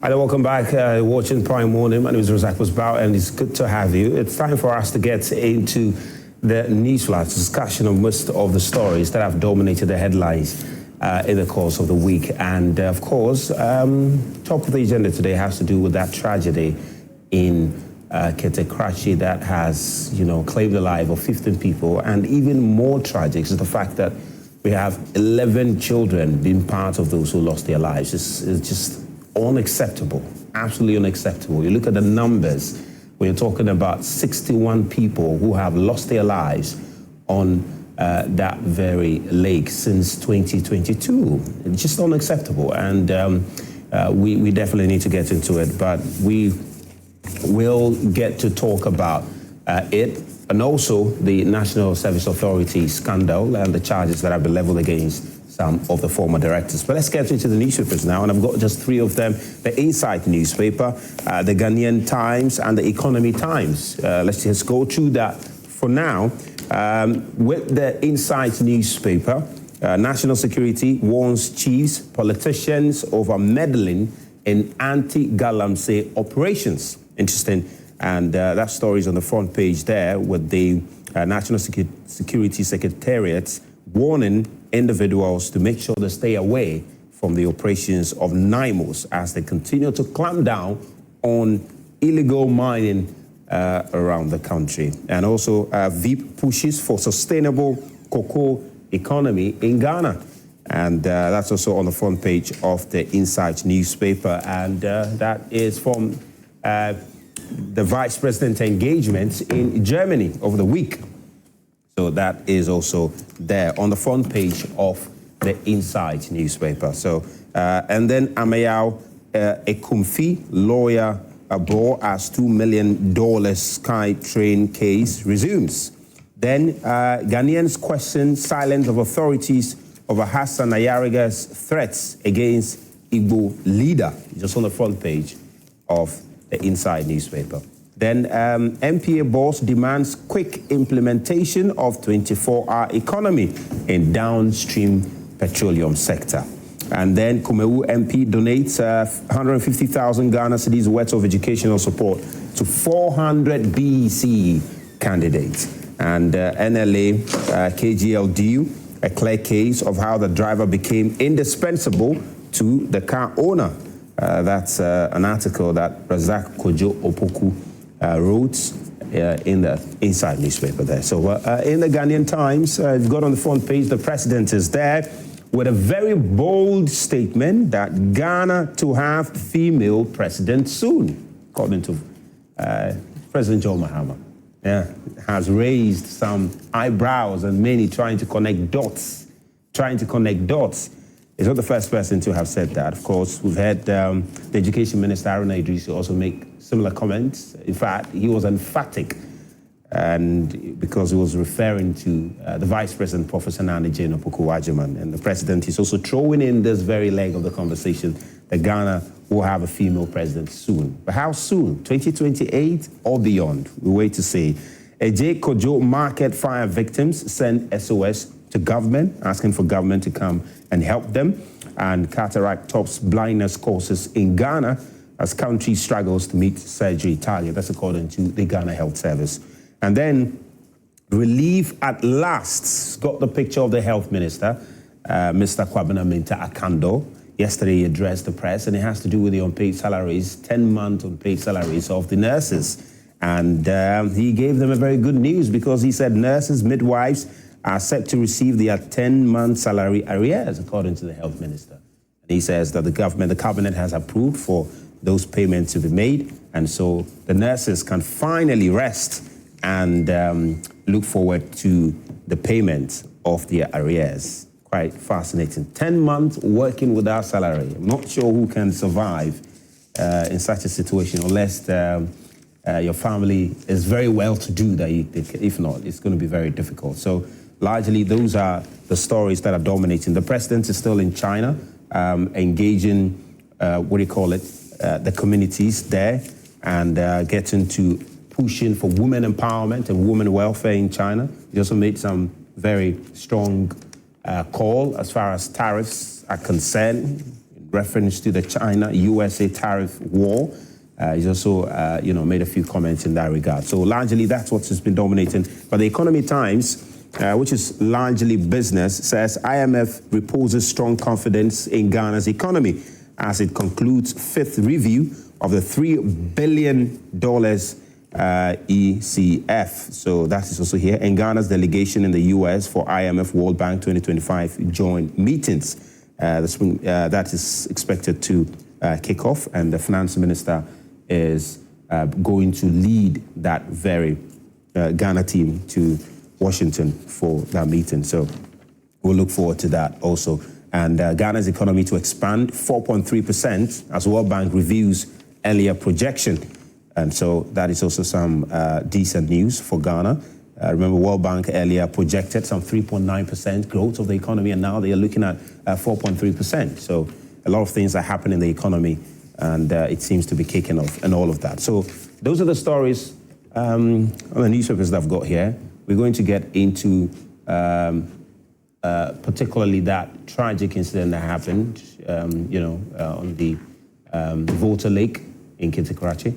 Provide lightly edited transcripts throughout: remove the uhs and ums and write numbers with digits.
Hi, welcome back. Watching Prime Morning. My name is Razak Musbao, and it's good to have you. It's time for us to get into the news flash discussion of most of the stories that have dominated the headlines in the course of the week. And of course, top of the agenda today has to do with that tragedy in Ketekrachi that has, claimed the life of 15 people. And even more tragic is the fact that we have 11 children being part of those who lost their lives. It's just unacceptable, absolutely unacceptable. You look at the numbers, we're talking about 61 people who have lost their lives on that very lake since 2022. It's just unacceptable, and we definitely need to get into it, but we will get to talk about it, and also the National Service Authority scandal and the charges that have been leveled against some of the former directors. But let's get into the newspapers now, and I've got just three of them: the Insight newspaper, the Ghanaian Times, and the Economy Times. Let's just go through that for now. With the Insight newspaper, national security warns chiefs, politicians over meddling in anti-Galamsey operations. Interesting. And that story is on the front page there, with the National Security Secretariat warning individuals to make sure they stay away from the operations of NIMOs as they continue to clamp down on illegal mining around the country. And also VIP pushes for sustainable cocoa economy in Ghana. And that's also on the front page of the Insight newspaper. And that is from the Vice President engagement in Germany over the week. So that is also there on the front page of the Insight newspaper. So, and then Ameyaw, a Kofi lawyer abroad as $2 million Sky Train case resumes. Then Ghanaians question silence of authorities over Hassan Ayariga's threats against Igbo leader. Just on the front page of the Insight newspaper. Then MPA boss demands quick implementation of 24-hour economy in downstream petroleum sector. And then Kumewu MP donates 150,000 Ghana cedis worth of educational support to 400 BEC candidates. And NLA KGL deal, a clear case of how the driver became indispensable to the car owner. That's an article that Razak Kojo Opoku wrote in the Insight newspaper there. So in the Ghanaian Times, you've got on the front page, the president is there with a very bold statement that Ghana to have female president soon, according to President John Mahama. Yeah, has raised some eyebrows and many trying to connect dots. He's not the first person to have said that. Of course, we've had the Education Minister, Haruna Idris, also make similar comments. In fact, he was emphatic, and because he was referring to the Vice President, Professor Nana Jane Opoku-Agyeman. And the President is also throwing in this very leg of the conversation that Ghana will have a female president soon. But how soon? 2028 or beyond? We wait to see. Eje Kojo market fire victims send SOS to government, asking for government to come and help them. And cataract tops blindness causes in Ghana as country struggles to meet surgery target. That's according to the Ghana Health Service. And then relief at last. Got the picture of the health minister, Mr. Kwabena Minta Akando. Yesterday he addressed the press, and it has to do with the unpaid salaries, 10-month unpaid salaries of the nurses. And he gave them a very good news, because he said nurses, midwives are set to receive their 10-month salary arrears, according to the health minister. And he says that the cabinet has approved for those payments to be made, and so the nurses can finally rest and look forward to the payment of their arrears. Quite fascinating. 10 months working without salary. I'm not sure who can survive in such a situation, unless your family is very well to do. If not, it's going to be very difficult. So largely, those are the stories that are dominating. The president is still in China, engaging, the communities there, and getting to pushing for women empowerment and women welfare in China. He also made some very strong call as far as tariffs are concerned, reference to the China-USA tariff war. He's also, made a few comments in that regard. So largely, that's what has been dominating. But the Economy Times, which is largely business, says IMF reposes strong confidence in Ghana's economy as it concludes fifth review of the $3 billion ECF. So that is also here. And Ghana's delegation in the U.S. for IMF World Bank 2025 joint meetings. That is expected to kick off, and the finance minister is going to lead that very Ghana team to Washington for that meeting. So we'll look forward to that also. And Ghana's economy to expand 4.3% as World Bank reviews earlier projection. And so that is also some decent news for Ghana. Remember, World Bank earlier projected some 3.9% growth of the economy, and now they are looking at 4.3%. So a lot of things are happening in the economy, and it seems to be kicking off and all of that. So those are the stories on the newspapers that I've got here. We're going to get into particularly that tragic incident that happened, on the Volta Lake in Kittikarachi.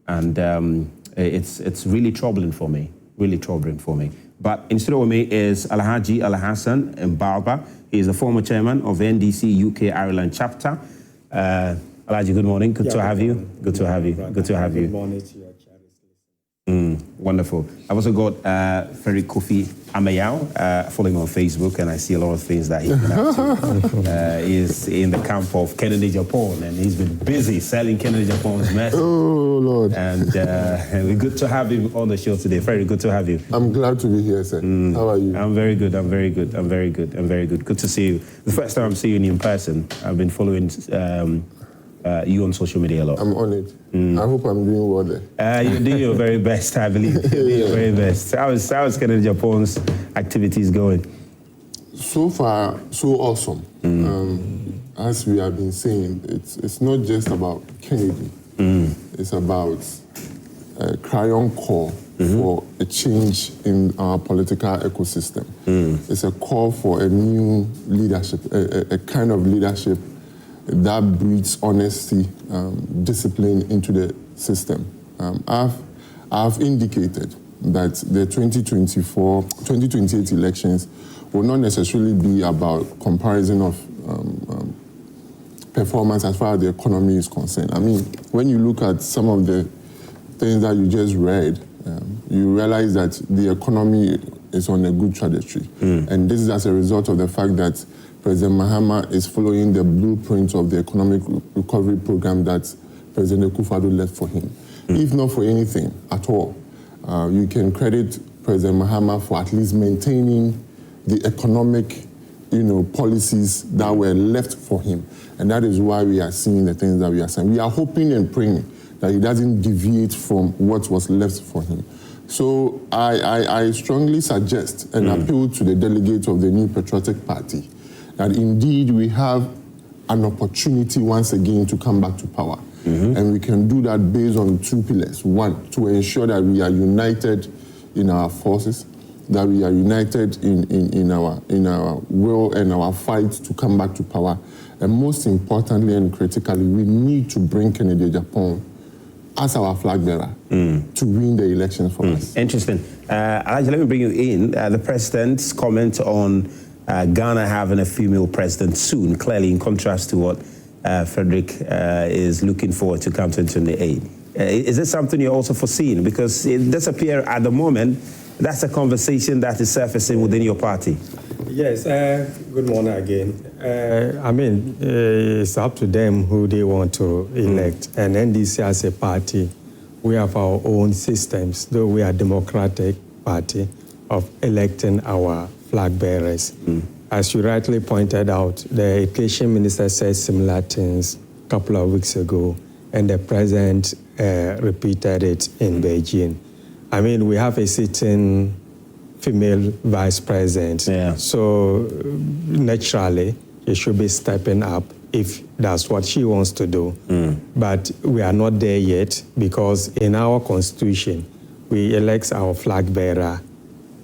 And it's really troubling for me, But in studio with me is Alhaji Alhassan Mbalba. He is the former chairman of NDC UK Ireland chapter. Alhaji, good morning. Good to have you. Good to have you. Good to have you. Good morning to your charities. Wonderful. I've also got Ferry Kofi Ameyaw, following on Facebook, and I see a lot of things that he's been up to. He's in the camp of Kennedy Japan, and he's been busy selling Kennedy Japan's message. Oh, Lord. And we're good to have him on the show today. Very good to have you. I'm glad to be here, sir. How are you? I'm very good. Good to see you. The first time I'm seeing you in person. I've been following you on social media a lot. I'm on it. I hope I'm doing well there. You're doing your very best, I believe. You're doing your very best. How's Kennedy Japan's activities going? So far, so awesome. As we have been saying, it's not just about Kennedy. It's about a crayon call for a change in our political ecosystem. It's a call for a new leadership, a kind of leadership that breeds honesty, discipline into the system. I've indicated that the 2028 elections will not necessarily be about comparison of performance as far as the economy is concerned. I mean, when you look at some of the things that you just read, you realize that the economy is on a good trajectory. And this is as a result of the fact that President Mahama is following the blueprint of the economic recovery program that President Akufo-Addo left for him. If not for anything at all, you can credit President Mahama for at least maintaining the economic, policies that were left for him. And that is why we are seeing the things that we are seeing. We are hoping and praying that he doesn't deviate from what was left for him. So I strongly suggest and appeal to the delegates of the New Patriotic Party that indeed we have an opportunity once again to come back to power. And we can do that based on two pillars. One, to ensure that we are united in our forces, that we are united in our will and our fight to come back to power. And most importantly and critically, we need to bring Kennedy Japan as our flag bearer to win the elections for us. Interesting. Alhaji, let me bring you in. The president's comment on Ghana having a female president soon, clearly in contrast to what Frederick is looking forward to come 2028. Is this something you're also foreseeing? Because it does appear at the moment that's a conversation that is surfacing within your party. Yes, good morning again. It's up to them who they want to elect. And NDC as a party, we have our own systems, though we are a democratic party, of electing our flag bearers. As you rightly pointed out, the education minister said similar things a couple of weeks ago, and the president repeated it in Beijing. We have a sitting female vice president, so naturally, she should be stepping up if that's what she wants to do. But we are not there yet because in our constitution, we elect our flag bearer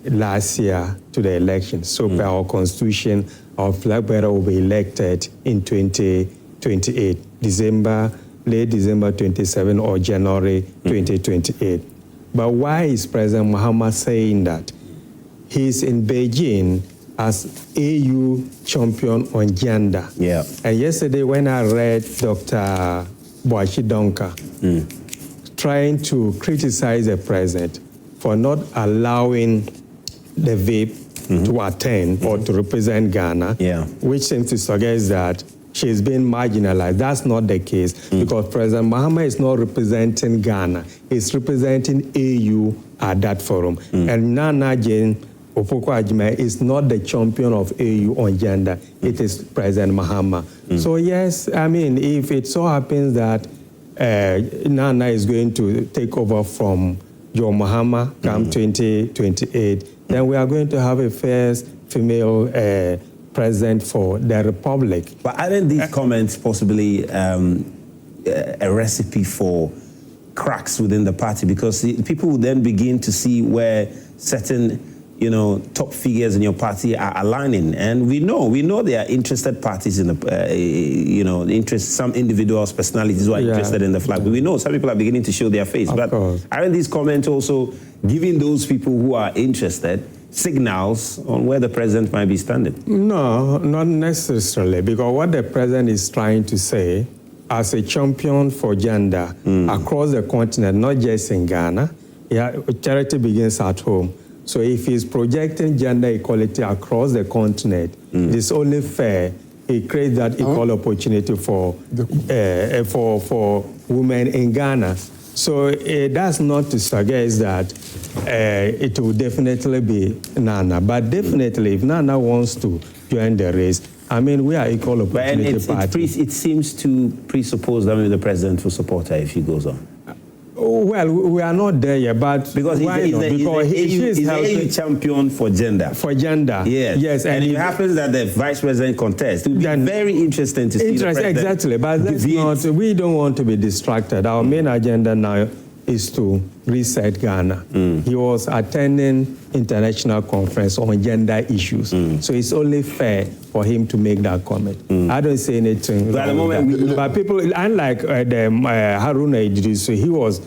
last year to the election. So per our constitution, our flag bearer will be elected in 2028. 2028, late December 27 or January 2028. But why is President Mahama saying that? He's in Beijing as AU champion on gender. Yeah. And yesterday when I read Dr. Boachi Donka trying to criticize the president for not allowing the VIP to attend or to represent Ghana, which seems to suggest that she's been marginalized. That's not the case because President Mahama is not representing Ghana. He's representing AU at that forum. And Nana Jane Opoku-Agyeman is not the champion of AU on gender. It is President Mahama. So yes, I mean, if it so happens that Nana is going to take over from John Mahama come 2028, then we are going to have a first female president for the Republic. But aren't these comments possibly a recipe for cracks within the party? Because people will then begin to see where certain top figures in your party are aligning, and we know there are interested parties in the, some individuals, personalities who are interested in the flag. But we know some people are beginning to show their face. But aren't these comments also giving those people who are interested signals on where the president might be standing? No, not necessarily, because what the president is trying to say, as a champion for gender across the continent, not just in Ghana, charity begins at home. So if he's projecting gender equality across the continent, it's only fair he creates that equal opportunity for women in Ghana. So that's not to suggest that it will definitely be Nana. But definitely, if Nana wants to join the race, I mean, we are equal opportunity party. It seems to presuppose that maybe the president will support her if she goes on. Well, we are not there yet, but because he's a champion for gender. For gender, yes. And it happens that the vice president contest. It would be very interesting to see the president. Exactly, but that's not. We don't want to be distracted. Our main agenda now is to reset Ghana. He was attending international conference on gender issues, so it's only fair for him to make that comment. I don't say anything. But at the moment, but people, unlike Haruna Idris, he was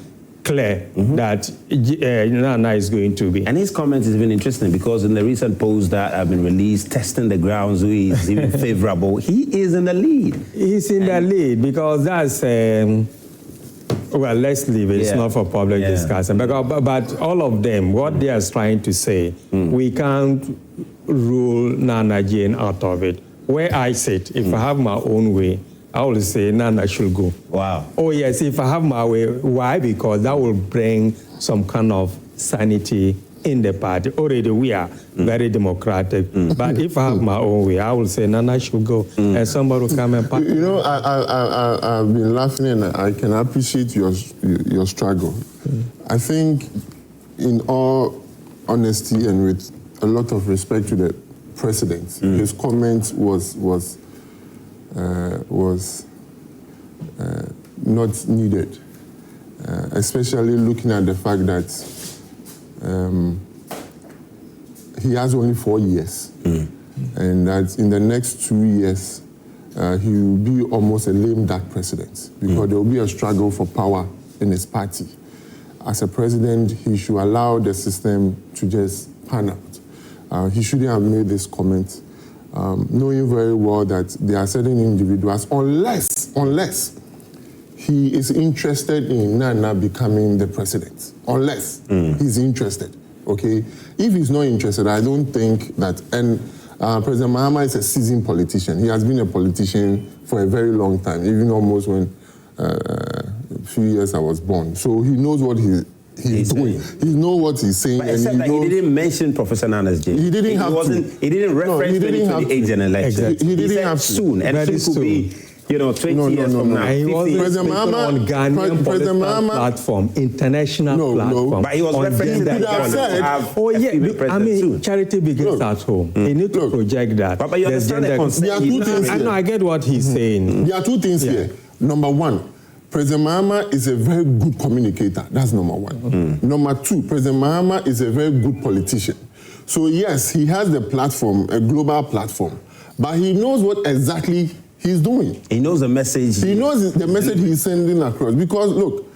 clear that Nana is going to be. And his comments has been interesting because in the recent polls that have been released, testing the grounds, who is even favorable, he is in the lead. He's in the lead because that's. Well, let's leave it. It's not for public discussion. But all of them, what they are trying to say, we can't rule Nana Jane out of it. Where I sit, if I have my own way, I will say Nana should go. Wow. Oh, yes, if I have my way. Why? Because that will bring some kind of sanity in the party. Already we are very democratic. But if I have my own way, I will say Nana should go. And somebody will come and party. You know, I've been laughing and I can appreciate your struggle. I think in all honesty and with a lot of respect to the president, his comment was not needed, especially looking at the fact that he has only 4 years, and that in the next 2 years, he will be almost a lame duck president because there will be a struggle for power in his party. As a president, he should allow the system to just pan out. He shouldn't have made this comment, knowing very well that there are certain individuals, unless he is interested in Nana becoming the president, unless he's interested, okay? If he's not interested, I don't think that, and President Mahama is a seasoned politician. He has been a politician for a very long time, even almost when a few years I was born. So he knows what he's doing. He knows what he's saying. But except that he didn't mention Professor Nana's Jane. He didn't have to. He didn't reference 2028 general election. Exactly. He didn't have to. Soon, and soon could be 20 years from now. He wasn't President Mahama on Ghanaian political platform, international platform. But he was referencing that. Oh yeah, I mean, charity begins at home. He needs to project that. But you understand the concern. There are two things here. I know, I get what he's saying. There are two things here. Number one, President Mahama is a very good communicator. That's number one. Number two, President Mahama is a very good politician. So yes, he has the platform, a global platform, but he knows what exactly he's doing. He knows the message. He knows the message he's sending across. Because, look,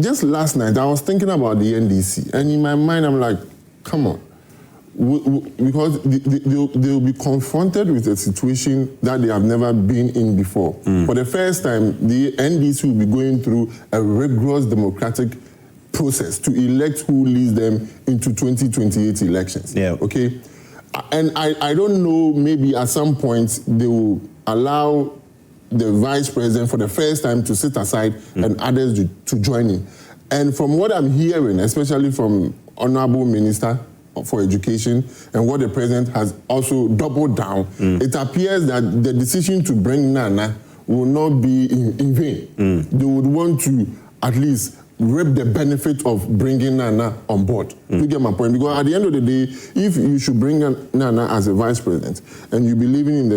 just last night, I was thinking about the NDC, and in my mind, I'm like, come on. Because they'll be confronted with a situation that they have never been in before. For the first time, the NDC will be going through a rigorous democratic process to elect who leads them into 2028 elections. Yeah. Okay? And I don't know, maybe at some point they will allow the vice president for the first time to sit aside and others to join in. And from what I'm hearing, especially from Honorable Minister for Education and what the president has also doubled down, it appears that the decision to bring Nana will not be in vain. They would want to at least reap the benefit of bringing Nana on board. You get my point? Because at the end of the day, if you should bring Nana as a vice president and you be living in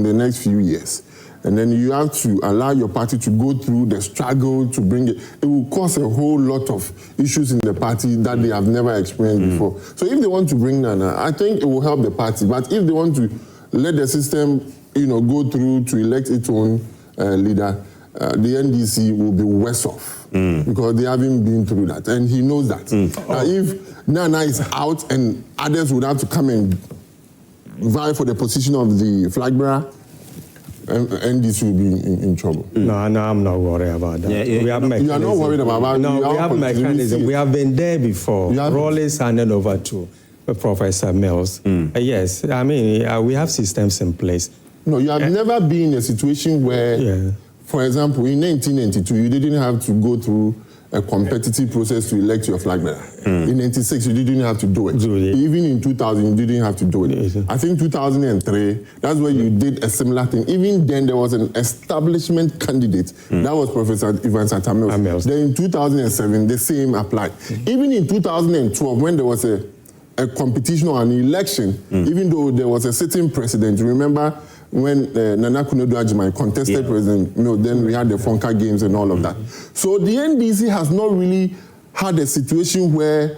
the next few years, and then you have to allow your party to go through the struggle to bring it, it will cause a whole lot of issues in the party that they have never experienced before. So if they want to bring Nana, I think it will help the party. But if they want to let the system, go through to elect its own leader, the NDC will be worse off because they haven't been through that, and he knows that. If Nana is out and others would have to come and vie for the position of the flag bearer, NDC will be in trouble. No, I'm not worried about that. You are not worried about No, we have mechanism. We have been there before. Rawlings handed over to Professor Mills. Yes, I mean, we have systems in place. No, you have never been in a situation where, for example, in 1992, you didn't have to go through a competitive process to elect your flag bearer. In 96, you didn't have to do it. Even in 2000, you didn't have to do it. I think 2003, that's where you did a similar thing. Even then, there was an establishment candidate. That was Professor Ivan Santamils. Then in 2007, the same applied. Even in 2012, when there was a competition or an election, even though there was a sitting president, remember when Nana Kunodo-Agyeman contested President, then we had the Fonka games and all of that. So the NDC has not really had a situation where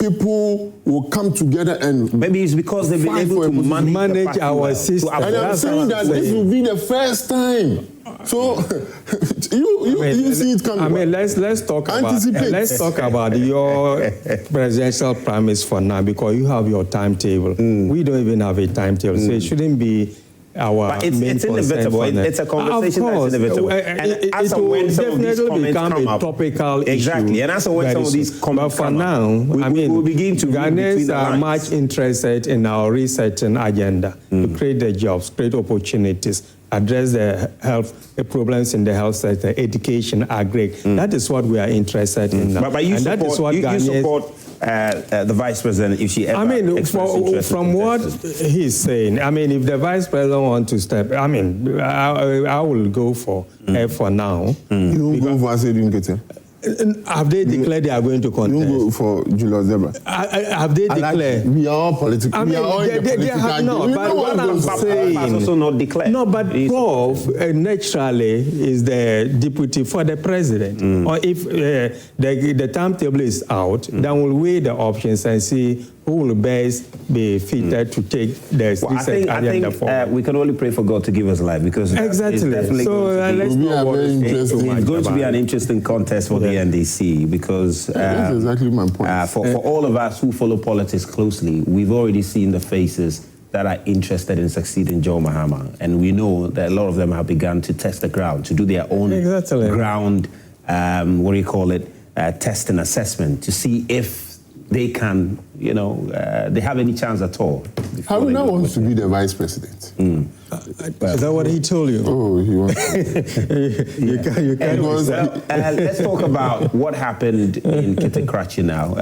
people will come together and maybe it's because they've been able to manage our system. And I'm saying that this will be the first time. So you see it coming. I mean, let's talk about your presidential promise for now, because you have your timetable. We don't even have a timetable, so it shouldn't be our main it's inevitable. It's a conversation that's inevitable. It will definitely become a topical issue. Exactly. And as when some of these comments come up. But for now, we'll begin to Ghanaians are much interested in our research and agenda to create the jobs, create opportunities, address the health problems in the health sector, education, agri. That is what we are interested in now. But you support the vice president if she ever from what he's saying, I mean, if the vice president wants to step, I mean, I will go for her for now. You will go for Asedun. Have they declared they are going to contest? You go for Julius Zebra. Have they declared? We are all political. I mean, they have not. But what I'm saying, also not declared. No, but Prof naturally is the deputy for the president. Or if the timetable is out, then we'll weigh the options and see who will best be fitted to take the agenda forward. We can only pray for God to give us life, because exactly. It's definitely going to be an interesting contest for the NDC, because that's exactly my point. For all of us who follow politics closely, we've already seen the faces that are interested in succeeding Joe Mahama, and we know that a lot of them have begun to test the ground, to do their own ground, test and assessment, to see if they can, they have any chance at all. Haruna wants to be the vice president. Is that what he told you? Oh, he wants you can't. Let's talk about what happened in Kitakrachi now.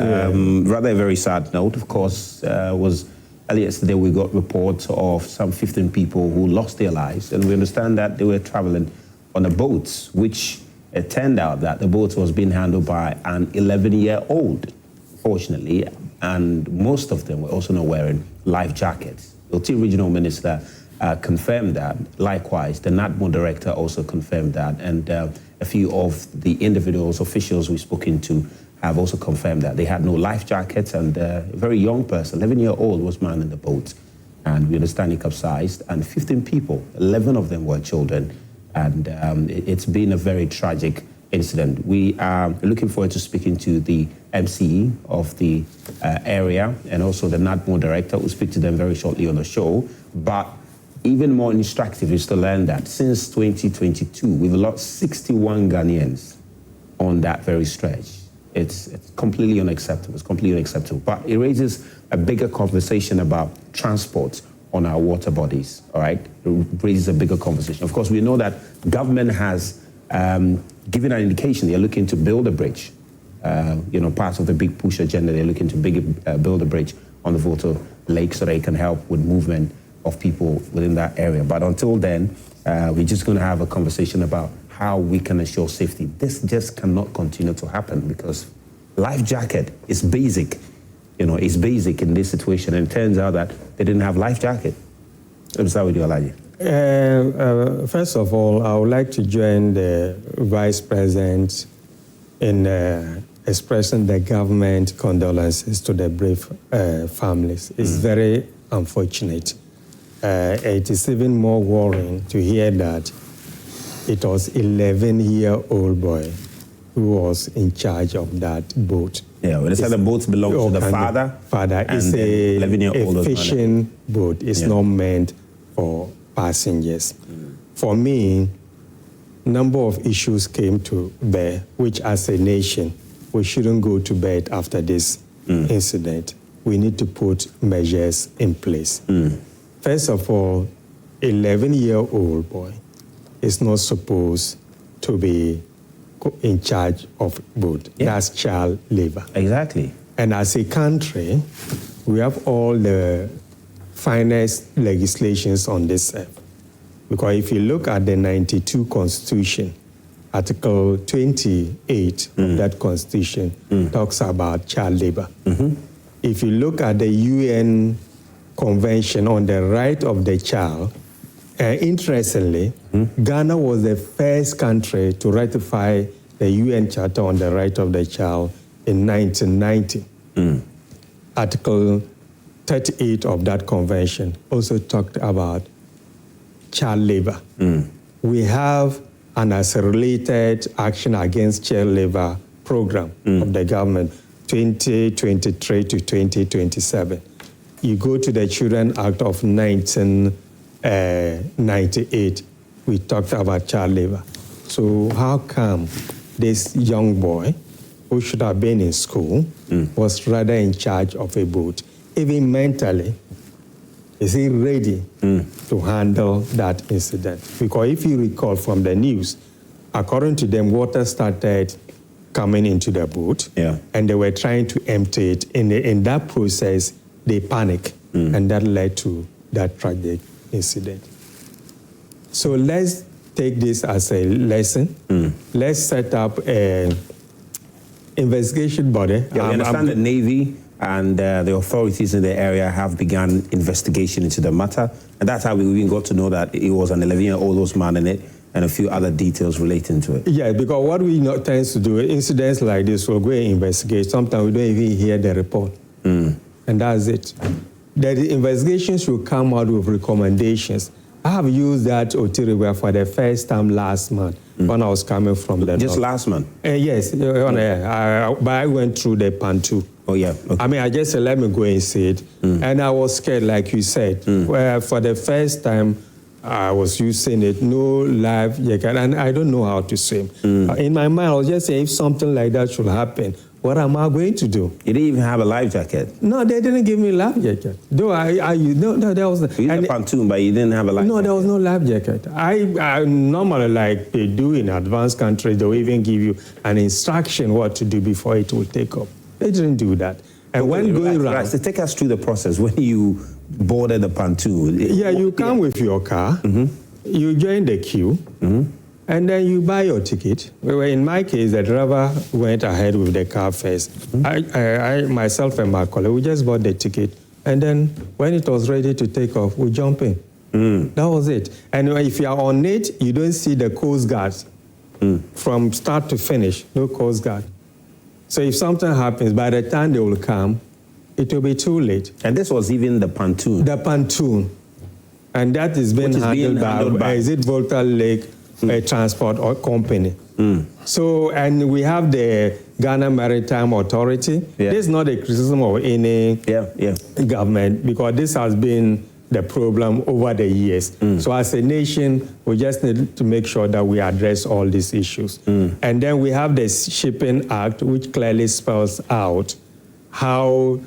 Rather a very sad note, of course, was earlier yesterday we got reports of some 15 people who lost their lives, and we understand that they were traveling on a boat, which it turned out that the boat was being handled by an 11-year-old. Fortunately, and most of them were also not wearing life jackets. The Oti Regional Minister confirmed that. Likewise, the NADMO Director also confirmed that, and a few of the individuals, officials we've spoken to have also confirmed that. They had no life jackets, and a very young person, 11-year-old, was manning the boat. and we understand it capsized, and 15 people, 11 of them were children, and it's been a very tragic incident. We are looking forward to speaking to the MCE of the area and also the murd3r director. We'll speak to them very shortly on the show. But even more instructive is to learn that since 2022, we've lost 61 Ghanaians on that very stretch. It's completely unacceptable. It's completely unacceptable. But it raises a bigger conversation about transport on our water bodies, all right? It raises a bigger conversation. Of course, we know that government has given an indication they're looking to build a bridge. Part of the big push agenda, they're looking to build a bridge on the Volta Lake so that it can help with movement of people within that area. But until then, we're just going to have a conversation about how we can ensure safety. This just cannot continue to happen because life jacket is basic. It's basic in this situation. And it turns out that they didn't have life jacket. Let me start with you, Alaji. First of all, I would like to join the Vice President in expressing the government condolences to the brave families. It's very unfortunate. It is even more worrying to hear that it was 11-year-old boy who was in charge of that boat. Yeah, well, they said the boat belongs to the father. It's a fishing boat. It's not meant for passengers. For me, number of issues came to bear, which as a nation, we shouldn't go to bed after this incident. We need to put measures in place. First of all, 11-year-old boy is not supposed to be in charge of boat. That's child labor. Exactly. And as a country, we have all the finest legislations on this earth. Because if you look at the 92 Constitution, Article 28 of that Constitution talks about child labor. If you look at the UN Convention on the Right of the Child, interestingly, Ghana was the first country to ratify the UN Charter on the Right of the Child in 1990. Article 38 of that convention also talked about child labor. We have an accelerated action against child labor program of the government, 2023 to 2027. You go to the Children Act of 1998, we talked about child labor. So how come this young boy, who should have been in school, was rather in charge of a boat? Even mentally, is he ready to handle that incident? Because if you recall from the news, according to them, water started coming into the boat, and they were trying to empty it. In that process, they panicked, and that led to that tragic incident. So let's take this as a lesson. Let's set up an investigation body. We understand the Navy and the authorities in the area have begun investigation into the matter. And that's how we even got to know that it was an 11-year-old man in it and a few other details relating to it. Yeah, because what we tend to do, incidents like this, we'll go and investigate. Sometimes we don't even hear the report. And that's it. The investigations will come out with recommendations. I have used that Otiriwa for the first time last month when I was coming from the Just north. last month? Yes, but I went through the Pantu. Oh, yeah. Okay. I mean, I just said, let me go and see it. And I was scared, like you said. Where for the first time, I was using it, no life jacket, and I don't know how to swim. In my mind, I was just saying, if something like that should happen, what am I going to do? You didn't even have a life jacket? No, they didn't give me a life jacket. Though there was... You used a pontoon, but you didn't have a life jacket? No, there was no life jacket. I normally, like they do in advanced countries, they'll even give you an instruction what to do before it will take off. They didn't do that. And when going around... So take us through the process. When you boarded the pontoon... Yeah, you come with your car, you join the queue, and then you buy your ticket. In my case, the driver went ahead with the car first. I myself and my colleague, we just bought the ticket. And then when it was ready to take off, we jump in. That was it. And if you are on it, you don't see the Coast Guards. From start to finish, no Coast Guard. So if something happens, by the time they will come, it will be too late. And this was even the pontoon. The pontoon. And that is being handled by is it Volta Lake Transport or Company. So, and we have the Ghana Maritime Authority. This is not a criticism of any government, because this has been the problem over the years. So as a nation, we just need to make sure that we address all these issues. And then we have the Shipping Act, which clearly spells out how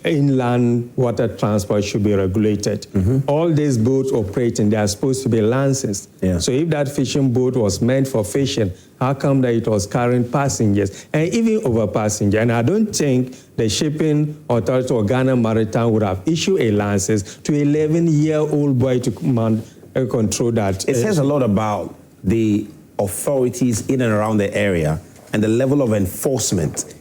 inland water transport should be regulated. All these boats operating, they are supposed to be licenses. So if that fishing boat was meant for fishing, how come that it was carrying passengers and even over passengers? And I don't think the Shipping Authority or Ghana Maritime would have issued a license to an 11-year-old boy to control that. It says a lot about the authorities in and around the area and the level of enforcement.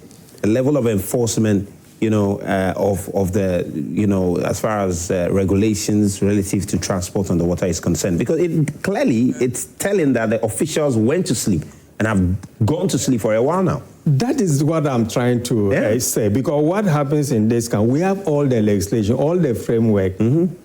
You know, of the, you know, as far as regulations relative to transport on the water is concerned. Because it's telling that the officials went to sleep and have gone to sleep for a while now. That is what I'm trying to say. Because what happens in this country, we have all the legislation, all the framework,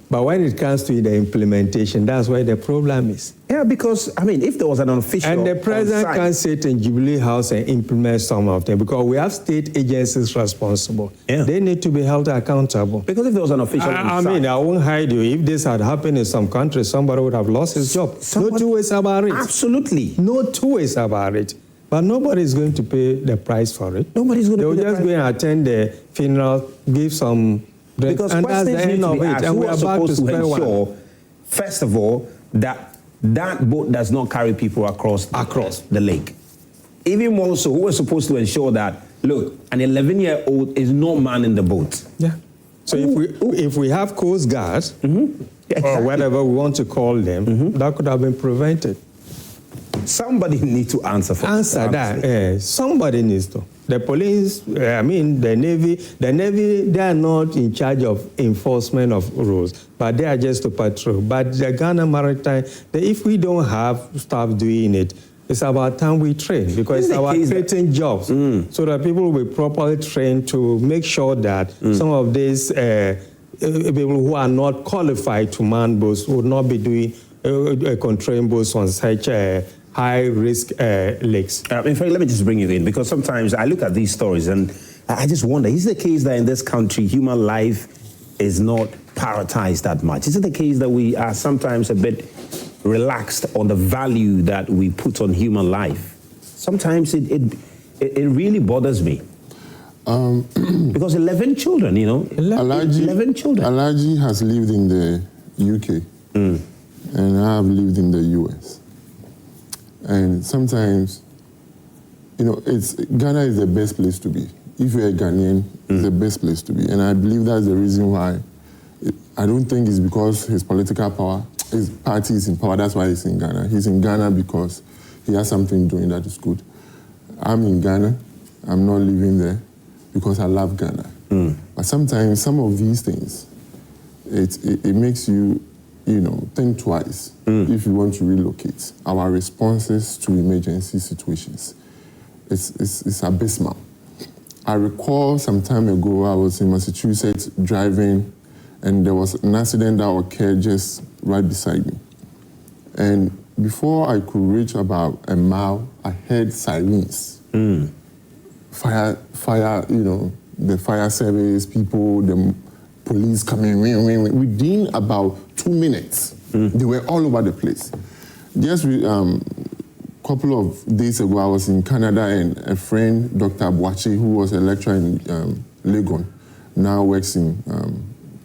but when it comes to the implementation, that's where the problem is. Yeah, because, I mean, if there was an official and the president can't sit in Jubilee House and implement some of them, because we have state agencies responsible. They need to be held accountable. Because if there was an official I mean, I won't hide you. If this had happened in some countries, somebody would have lost his job. No two ways about it. Absolutely. No two ways about it. But nobody is going to pay the price for it. Nobody's going to pay the price. They'll just go and attend the funeral, give some drink, because and that's the end of it. And we are about to ensure, first of all, that that boat does not carry people across the lake. Even more so, who is supposed to ensure that, look, an 11-year-old is not manning the boat? Yeah. So if we have Coast Guard, or whatever we want to call them, that could have been prevented. Somebody needs to answer for that. Somebody needs to. The police, I mean, the Navy, they are not in charge of enforcement of rules, but they are just to patrol. But the Ghana Maritime, if we don't have staff doing it, it's about time we train, because it's about creating jobs so that people will be properly trained to make sure that some of these people who are not qualified to man boats would not be doing controlling boats on such high-risk lakes. In fact, let me just bring you in, because sometimes I look at these stories and I just wonder, is it the case that in this country human life is not prioritized that much? Is it the case that we are sometimes a bit relaxed on the value that we put on human life? Sometimes it really bothers me. Because 11 children, you know, 11 children. Alaji has lived in the UK, and I have lived in the US. And sometimes, you know, Ghana is the best place to be. If you're a Ghanaian, it's the best place to be. And I believe that's the reason why. I don't think it's because his political power, his party is in power, that's why he's in Ghana. He's in Ghana because he has something doing that is good. I'm in Ghana, I'm not living there because I love Ghana. But sometimes some of these things, it makes you, you know, think twice if you want to relocate. Our responses to emergency situations, it's abysmal. I recall some time ago, I was in Massachusetts driving, and there was an accident that occurred just right beside me. And before I could reach about a mile, I heard sirens. Fire, you know, the fire service people, the police coming, within about 2 minutes. They were all over the place. Just a couple of days ago, I was in Canada, and a friend, Dr. Boachi, who was a lecturer in Legon, now works in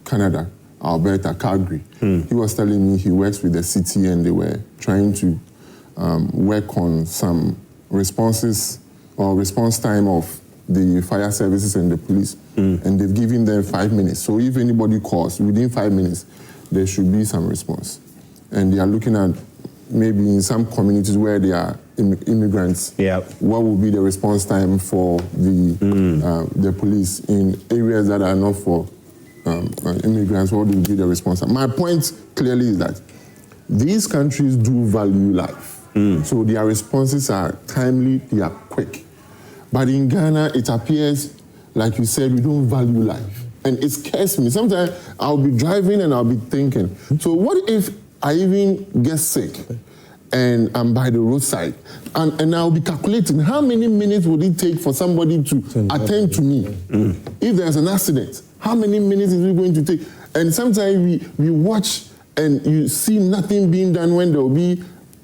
Canada, Alberta, Calgary. He was telling me he works with the city, and they were trying to work on some responses or response time of the fire services and the police. And they've given them 5 minutes. So if anybody calls, within 5 minutes, there should be some response. And they are looking at maybe in some communities where there are immigrants, what will be the response time for the police in areas that are not for immigrants? What will be the response time? My point clearly is that these countries do value life. So their responses are timely, they are quick. But in Ghana, it appears, like you said, we don't value life. And it scares me. Sometimes I'll be driving and I'll be thinking, so what if I even get sick and I'm by the roadside and I'll be calculating how many minutes would it take for somebody to attend to me? If there's an accident, how many minutes is it going to take? And sometimes we watch and you see nothing being done when there will be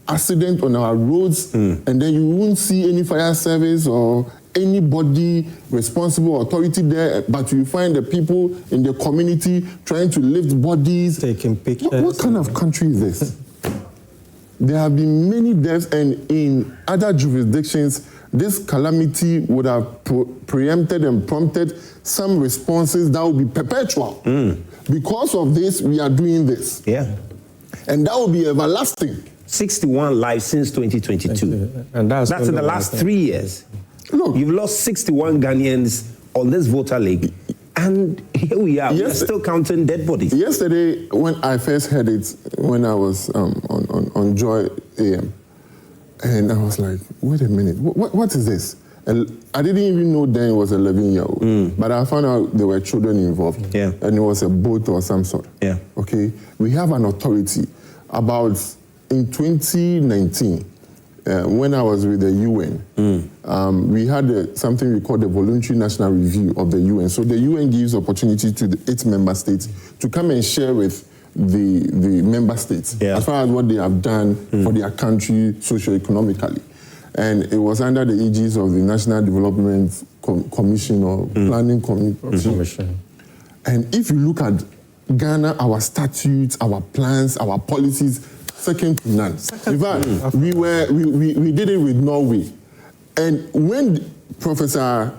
accident on our roads, and then you won't see any fire service or anybody responsible authority there, but you find the people in the community trying to lift bodies. Taking pictures. What kind of country is this? There have been many deaths, and in other jurisdictions, this calamity would have preempted and prompted some responses that would be perpetual. Because of this, we are doing this. Yeah. And that will be everlasting. 61 lives since 2022. And that's in the last 3 years. Look, You've lost 61 Ghanaians on this voter league. And here we are. We're still counting dead bodies. Yesterday, when I first heard it, when I was on Joy AM, and I was like, wait a minute, what is this? I didn't even know then it was 11-year-old. But I found out there were children involved. Yeah. And it was a boat or some sort. Yeah. Okay? We have an authority. About in 2019, when I was with the UN, we had something we call the voluntary national review of the UN. So the UN gives opportunity to the 8 member states to come and share with the member states as far as what they have done for their country socio-economically. And it was under the aegis of the National Development Commission or Planning Commission. And if you look at Ghana, our statutes, our plans, our policies, second to none. In fact, we did it with Norway. And when Professor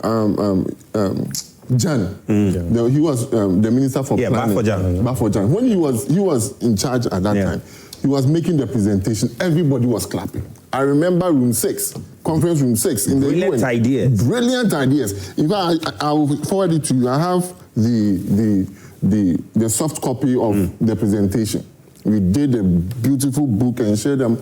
Jan, he was the Minister for Planning. Bafojan. When he was in charge at that time, he was making the presentation, everybody was clapping. I remember room 6, conference room 6 in the UN. Brilliant ideas. Brilliant ideas. In fact, I will forward it to you. I have the soft copy of the presentation. We did a beautiful book and shared them.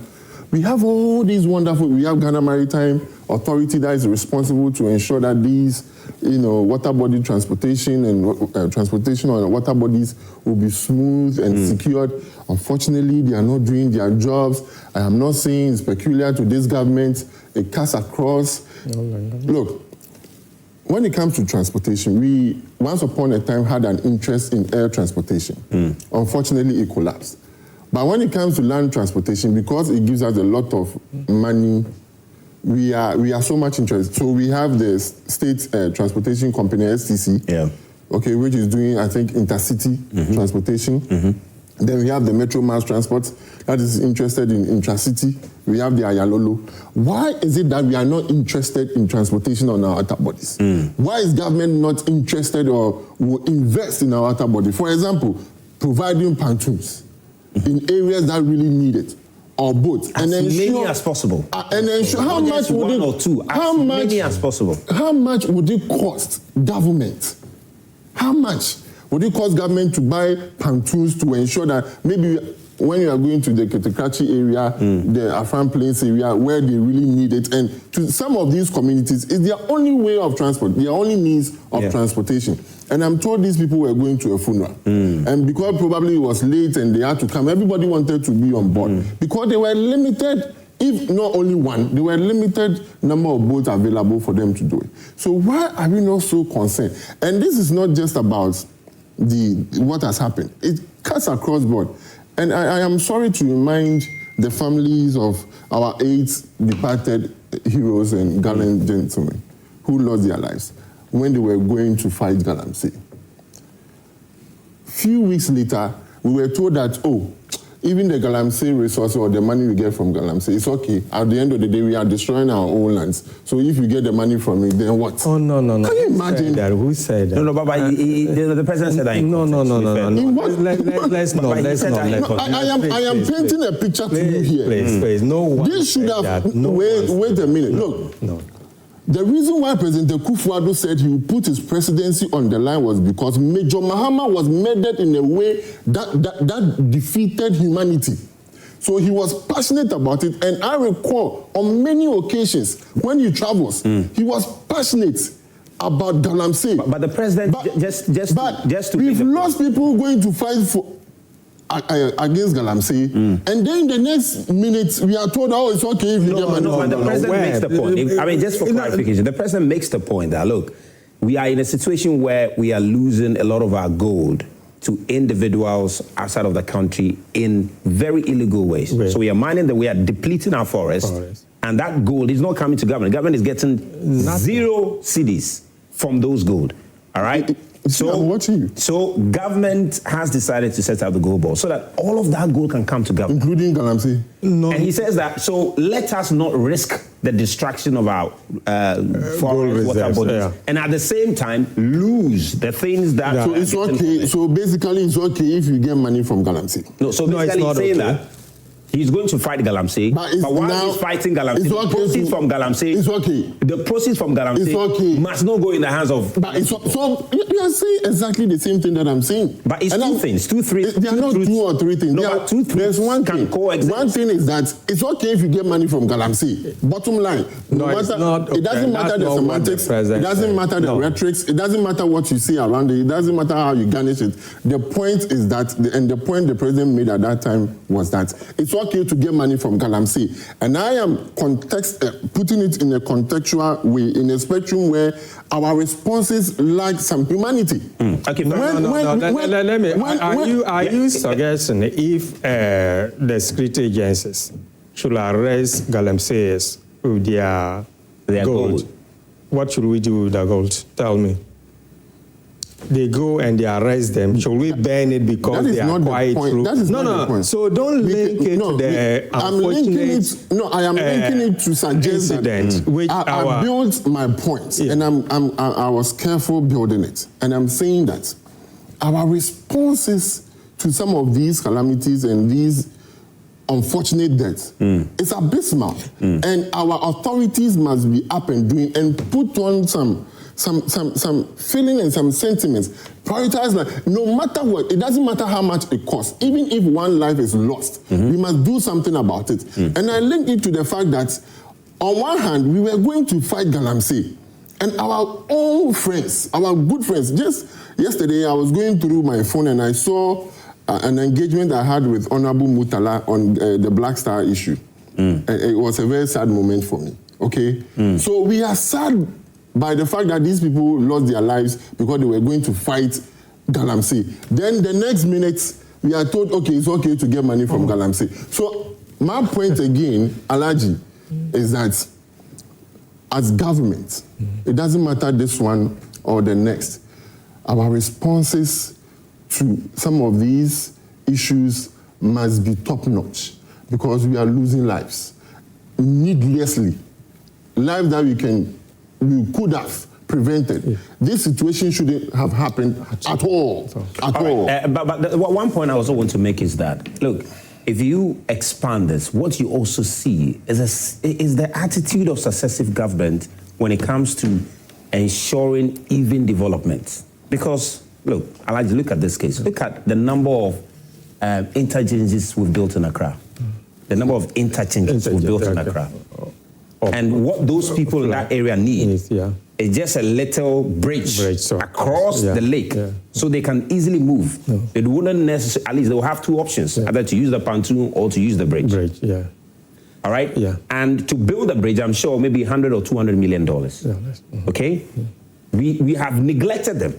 We have all these wonderful, we have Ghana Maritime Authority that is responsible to ensure that these, water body transportation and transportation on water bodies will be smooth and secured. Unfortunately, they are not doing their jobs. I am not saying it's peculiar to this government. It cuts across. Look, when it comes to transportation, we once upon a time had an interest in air transportation. Unfortunately, it collapsed. But when it comes to land transportation, because it gives us a lot of money, we are so much interested. So we have the state transportation company, STC, okay, which is doing, I think, intercity transportation. Then we have the Metro Mass Transport that is interested in intracity. We have the Ayalolo. Why is it that we are not interested in transportation on our water bodies? Why is government not interested or will invest in our water body? For example, providing pontoons in areas that really need it, or boats, as many as possible. And ensure how much would it, or two, as many as possible. How much would it cost government? How much would it cost government to buy pontoons to ensure that maybe when you are going to the Ketekrachi area, the Afran Plains area, where they really need it, and to some of these communities, it's their only way of transport, their only means of transportation. And I'm told these people were going to a funeral. And because probably it was late and they had to come, everybody wanted to be on board. Because they were limited, if not only one, there were limited number of boats available for them to do it. So why are we not so concerned? And this is not just about what has happened. It cuts across board. And I am sorry to remind the families of our 8 departed heroes and gallant gentlemen who lost their lives when they were going to fight Galamsey. Few weeks later, we were told that, even the Galamsey resources or the money we get from Galamsey, it's okay. At the end of the day, we are destroying our own lands. So if you get the money from it, then what? Oh, no. Can you imagine? Who said that? No, Baba, the president said that. No. Let's not. I am painting a picture to you here. Please. No one. This should have. Wait a minute. Look. No. The reason why President Akufo-Addo said he would put his presidency on the line was because Major Mahama was murdered in a way that defeated humanity. So he was passionate about it, and I recall on many occasions when he travels, he was passionate about Galamsey. But the president, just to we've lost people going to fight for against Galamsey, and then the next minute we are told, oh, it's okay if you get money from the president makes the point. Just for clarification, the president makes the point that, look, we are in a situation where we are losing a lot of our gold to individuals outside of the country in very illegal ways. Right. So we are mining that we are depleting our forests, and that gold is not coming to government. Government is getting 0 cedis from those gold. All right? So government has decided to set up the gold ball so that all of that gold can come to government. Including Galamsey? No. And he says that, so let us not risk the destruction of our forest water bodies, and at the same time lose the things that... So it's okay, so basically it's okay if you get money from Galamsey? No, so basically he's saying that he's going to fight Galamsey, but while he's fighting Galamsey, the proceeds from Galamsey, the proceeds from Galamsey must not go in the hands of... But so you are saying exactly the same thing that I'm saying. But it's two things, They are not 2 or 3 things. No, but 2 things there's one thing. Coexist. One thing is that it's okay if you get money from Galamsey. Bottom line, it doesn't matter the semantics, it doesn't matter the rhetorics, it doesn't matter what you say around it, it doesn't matter how you garnish it. The point is that, and the point the president made at that time was that it's okay to get money from Galamsey. And I am putting it in a contextual way, in a spectrum where our responses lack some humanity. Okay, are you suggesting if the security agencies should arrest Galamseyers with their gold, what should we do with the gold? Tell me. They go and they arrest them. Should we ban it because they are quite true? That is not the point. So don't link it to the unfortunate I am linking it to suggest incident. I built my point, and I was careful building it. And I'm saying that our responses to some of these calamities and these unfortunate deaths is abysmal. And our authorities must be up and doing and put on some feeling and some sentiments. Prioritize that. No matter what, it doesn't matter how much it costs. Even if one life is lost, we must do something about it. And I link it to the fact that, on one hand, we were going to fight Galamsey. And our own friends, our good friends, just yesterday I was going through my phone and I saw an engagement I had with Honorable Murd3r on the Black Star issue. And it was a very sad moment for me. Okay? So we are sad by the fact that these people lost their lives because they were going to fight Galamsey. Then the next minute, we are told, okay, it's okay to get money from Galamsey. So my point again, Alhaji, is that as government, it doesn't matter this one or the next, our responses to some of these issues must be top-notch because we are losing lives needlessly. Lives that we could have prevented. This situation shouldn't have happened at all. But one point I also want to make is that, look, if you expand this, what you also see is the attitude of successive government when it comes to ensuring even development. Because, look, I like to look at this case. Look at the number of interchanges we've built in Accra. The number of interchanges we've built in Accra. And what those people in that area need is just a little bridge across the lake so they can easily move. It wouldn't necessarily, at least they'll have 2 options, either to use the pontoon or to use the bridge. All right? And to build a bridge, I'm sure maybe $100 or $200 million. Okay? We have neglected them.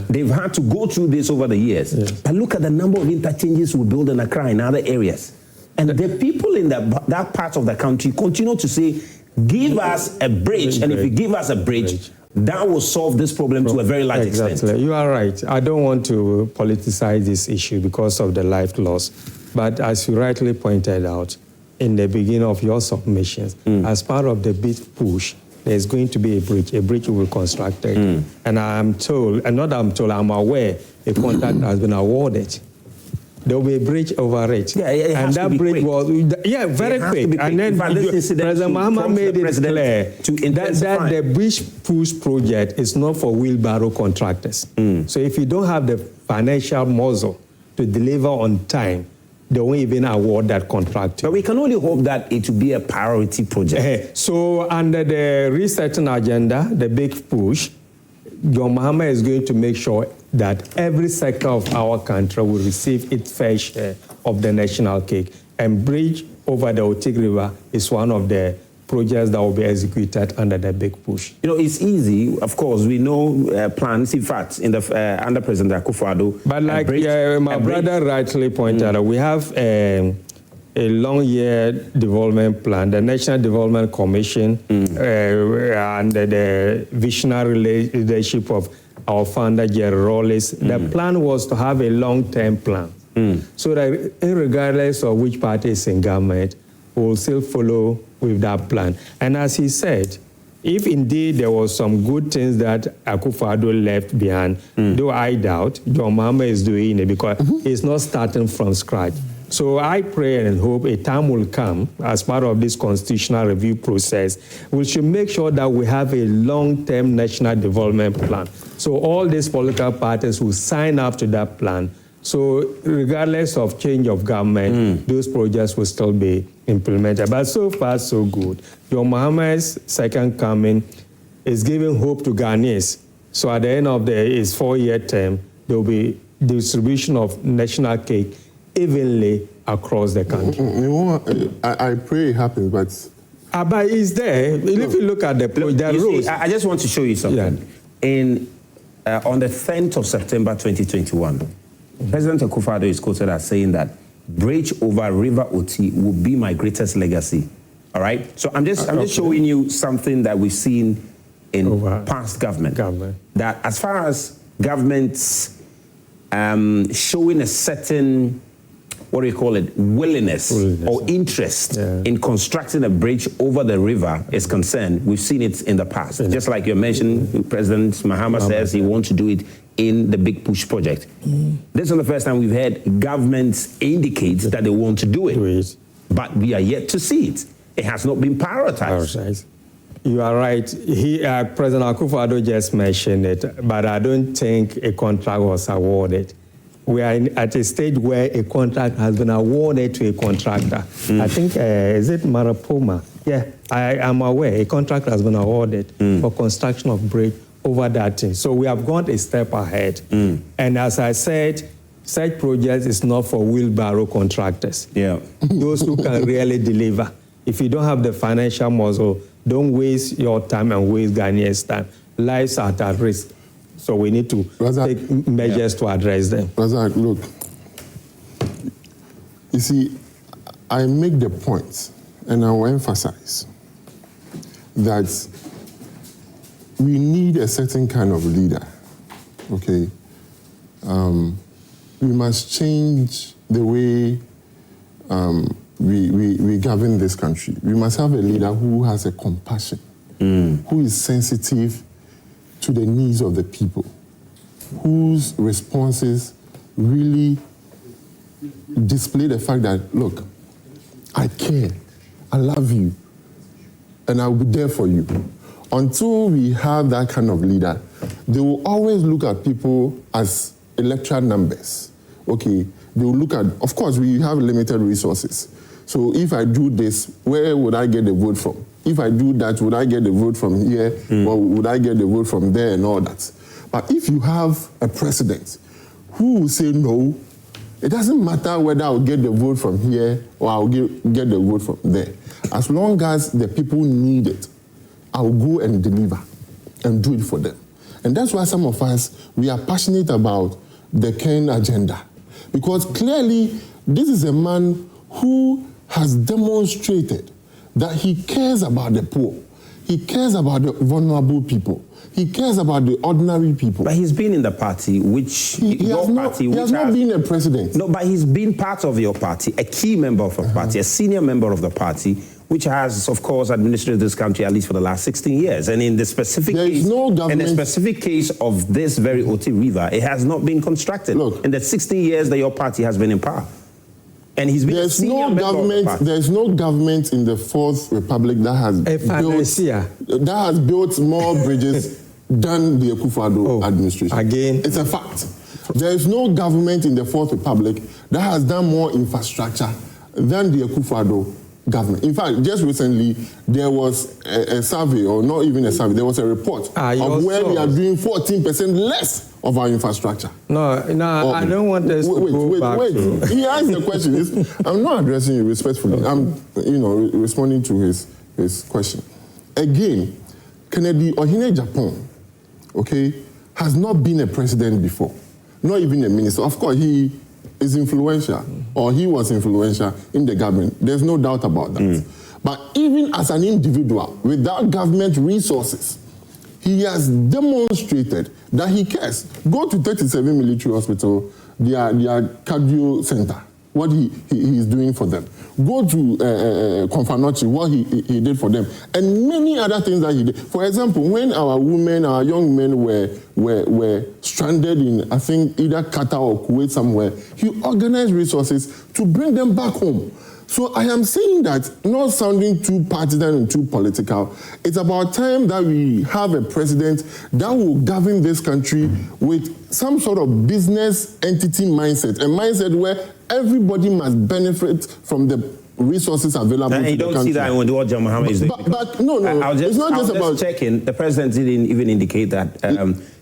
They've had to go through this over the years. But look at the number of interchanges we build in Accra in other areas. And the people in that part of the country continue to say, give us a bridge, and if you give us a bridge, that will solve this problem to a very large extent. You are right. I don't want to politicize this issue because of the life loss. But as you rightly pointed out in the beginning of your submissions, as part of the big push, there's going to be a bridge. A bridge will be constructed. And I'm told, and not I'm told, I'm aware a contract has been awarded. There will be a bridge over it. And that bridge was, very quick. And then President Mahama made it clear that the bridge push project is not for wheelbarrow contractors. So if you don't have the financial muscle to deliver on time, they won't even award that contract. But we can only hope that it will be a priority project. So under the resetting agenda, the big push, John Mahama is going to make sure that every sector of our country will receive its fair share of the national cake. And bridge over the Otik River is one of the projects that will be executed under the big push. You know, it's easy. Of course, we know plans. In fact, in the under President Akufo-Addo. But like my brother rightly pointed out, we have a long-year development plan, the National Development Commission, and the visionary leadership of our founder, Jerry Rawlings. The plan was to have a long-term plan, so that regardless of which party is in government, we will still follow with that plan. And as he said, if indeed there was some good things that Akufo-Addo left behind, though I doubt, John Mahama is doing it because he's not starting from scratch. So I pray and hope a time will come as part of this constitutional review process. We should make sure that we have a long-term national development plan. So all these political parties will sign up to that plan. So regardless of change of government, those projects will still be implemented. But so far, so good. John Mahama's second coming is giving hope to Ghanaians. So at the end of his 4-year term, there will be distribution of national cake evenly across the country. I pray it happens, but it's there. If you look at the rules. I just want to show you something. Yeah. On the 10th of September 2021, President Akufo-Addo is quoted as saying that bridge over River Oti will be my greatest legacy. All right? So I'm just showing you something that we've seen in past government. That as far as governments showing a certain, what do you call it, willingness or interest in constructing a bridge over the river is concerned, we've seen it in the past. Just like you mentioned, President Mahama says he wants to do it in the Big Push project. This is the first time we've heard governments indicate that they want to do it. But we are yet to see it. It has not been prioritized. You are right. President Akufo-Addo just mentioned it, but I don't think a contract was awarded. We are at a stage where a contract has been awarded to a contractor. I think, is it Marapoma? Yeah, I am aware a contract has been awarded for construction of bridge over that thing. So we have gone a step ahead. And as I said, such projects is not for wheelbarrow contractors. Those who can really deliver. If you don't have the financial muscle, don't waste your time and waste Ghanaians' time. Lives are at risk. So we need to take measures to address them. Razak, look, you see, I make the point, and I will emphasize, that we need a certain kind of leader, okay? We must change the way we govern this country. We must have a leader who has a compassion, who is sensitive to the needs of the people, whose responses really display the fact that, look, I care, I love you, and I'll be there for you. Until we have that kind of leader, they will always look at people as electoral numbers. Okay, they will look at, of course, we have limited resources. So if I do this, where would I get the vote from? If I do that, would I get the vote from here, or would I get the vote from there and all that? But if you have a president who will say no, it doesn't matter whether I'll get the vote from here or I'll get the vote from there. As long as the people need it, I'll go and deliver and do it for them. And that's why some of us, we are passionate about the Ken agenda. Because clearly, this is a man who has demonstrated that he cares about the poor. He cares about the vulnerable people. He cares about the ordinary people. But he's been in the party, which he has not been a president. No, but he's been part of your party, a key member of a party, a senior member of the party, which has, of course, administered this country at least for the last 16 years. And in the specific case of this very Oti River, it has not been constructed. Look, in the 16 years that your party has been in power. And he's been there's no government in the Fourth Republic that has built more bridges than the Akufo-Addo administration. Again, it's a fact. There is no government in the Fourth Republic that has done more infrastructure than the Akufo-Addo government. In fact, just recently, there was a survey, or not even a survey, there was a report of where we are doing 14% less of our infrastructure. No, I don't want us to go back to... He asked the question. I'm not addressing you respectfully. I'm, responding to his question. Again, Kennedy Ohene Japan, okay, has not been a president before, not even a minister. Of course, he is influential, or he was influential in the government. There's no doubt about that. But even as an individual, without government resources, he has demonstrated that he cares. Go to 37 military hospital, their cardio center, what he is doing for them. Go to Konfanochi, what he did for them, and many other things that he did. For example, when our women, our young men were stranded in, I think, either Qatar or Kuwait somewhere, he organized resources to bring them back home. So I am saying that, not sounding too partisan and too political, it's about time that we have a president that will govern this country with some sort of business entity mindset, a mindset where everybody must benefit from the resources available to the country. You don't see that when what Major Mahama is doing. But no, it's not just about... checking. The president didn't even indicate that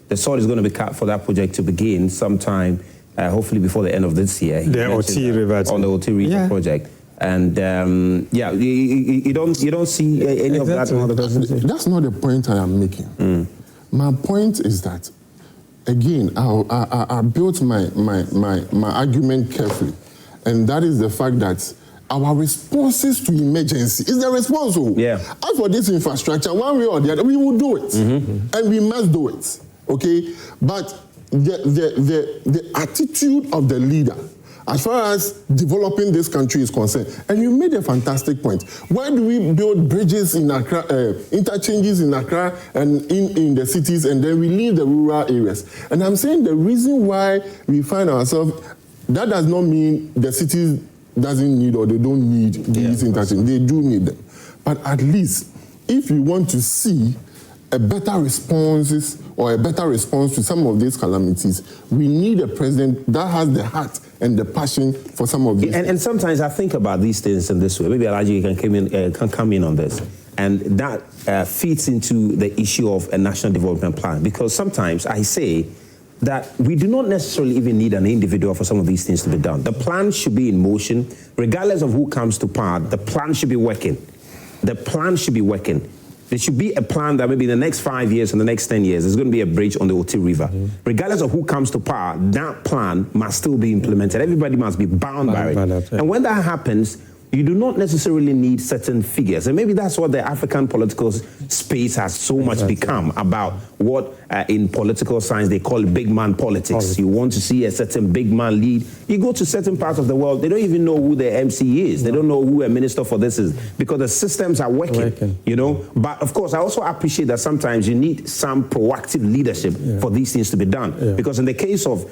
the soil is going to be cut for that project to begin sometime, hopefully before the end of this year. The OT River. On the OT River project. And you don't see any of that in the presidency? That's not the point I am making. My point is that, again, I built my argument carefully, and that is the fact that our responses to emergency is the response. As for this infrastructure, one way or the other, we will do it, and we must do it. Okay, but the attitude of the leader, as far as developing this country is concerned, and you made a fantastic point. Why do we build bridges in Accra, interchanges in Accra and in the cities, and then we leave the rural areas? And I'm saying the reason why we find ourselves, that does not mean the cities doesn't need or they don't need these interchanges. They do need them. But at least, if you want to see a better response to some of these calamities, we need a president that has the heart and the passion for some of these. And sometimes I think about these things in this way. Maybe Elijah can come in on this. And that feeds into the issue of a national development plan. Because sometimes I say that we do not necessarily even need an individual for some of these things to be done. The plan should be in motion. Regardless of who comes to power, the plan should be working. The plan should be working. There should be a plan that maybe in the next 5 years and the next 10 years, there's going to be a bridge on the OT River. Regardless of who comes to power, that plan must still be implemented. Everybody must be bound by it. And when that happens, you do not necessarily need certain figures. And maybe that's what the African political space has so much become about, what in political science they call big man politics. You want to see a certain big man lead. You go to certain parts of the world, they don't even know who the MC is. They don't know who a minister for this is, because the systems are working. You know. But of course, I also appreciate that sometimes you need some proactive leadership for these things to be done. Because in the case of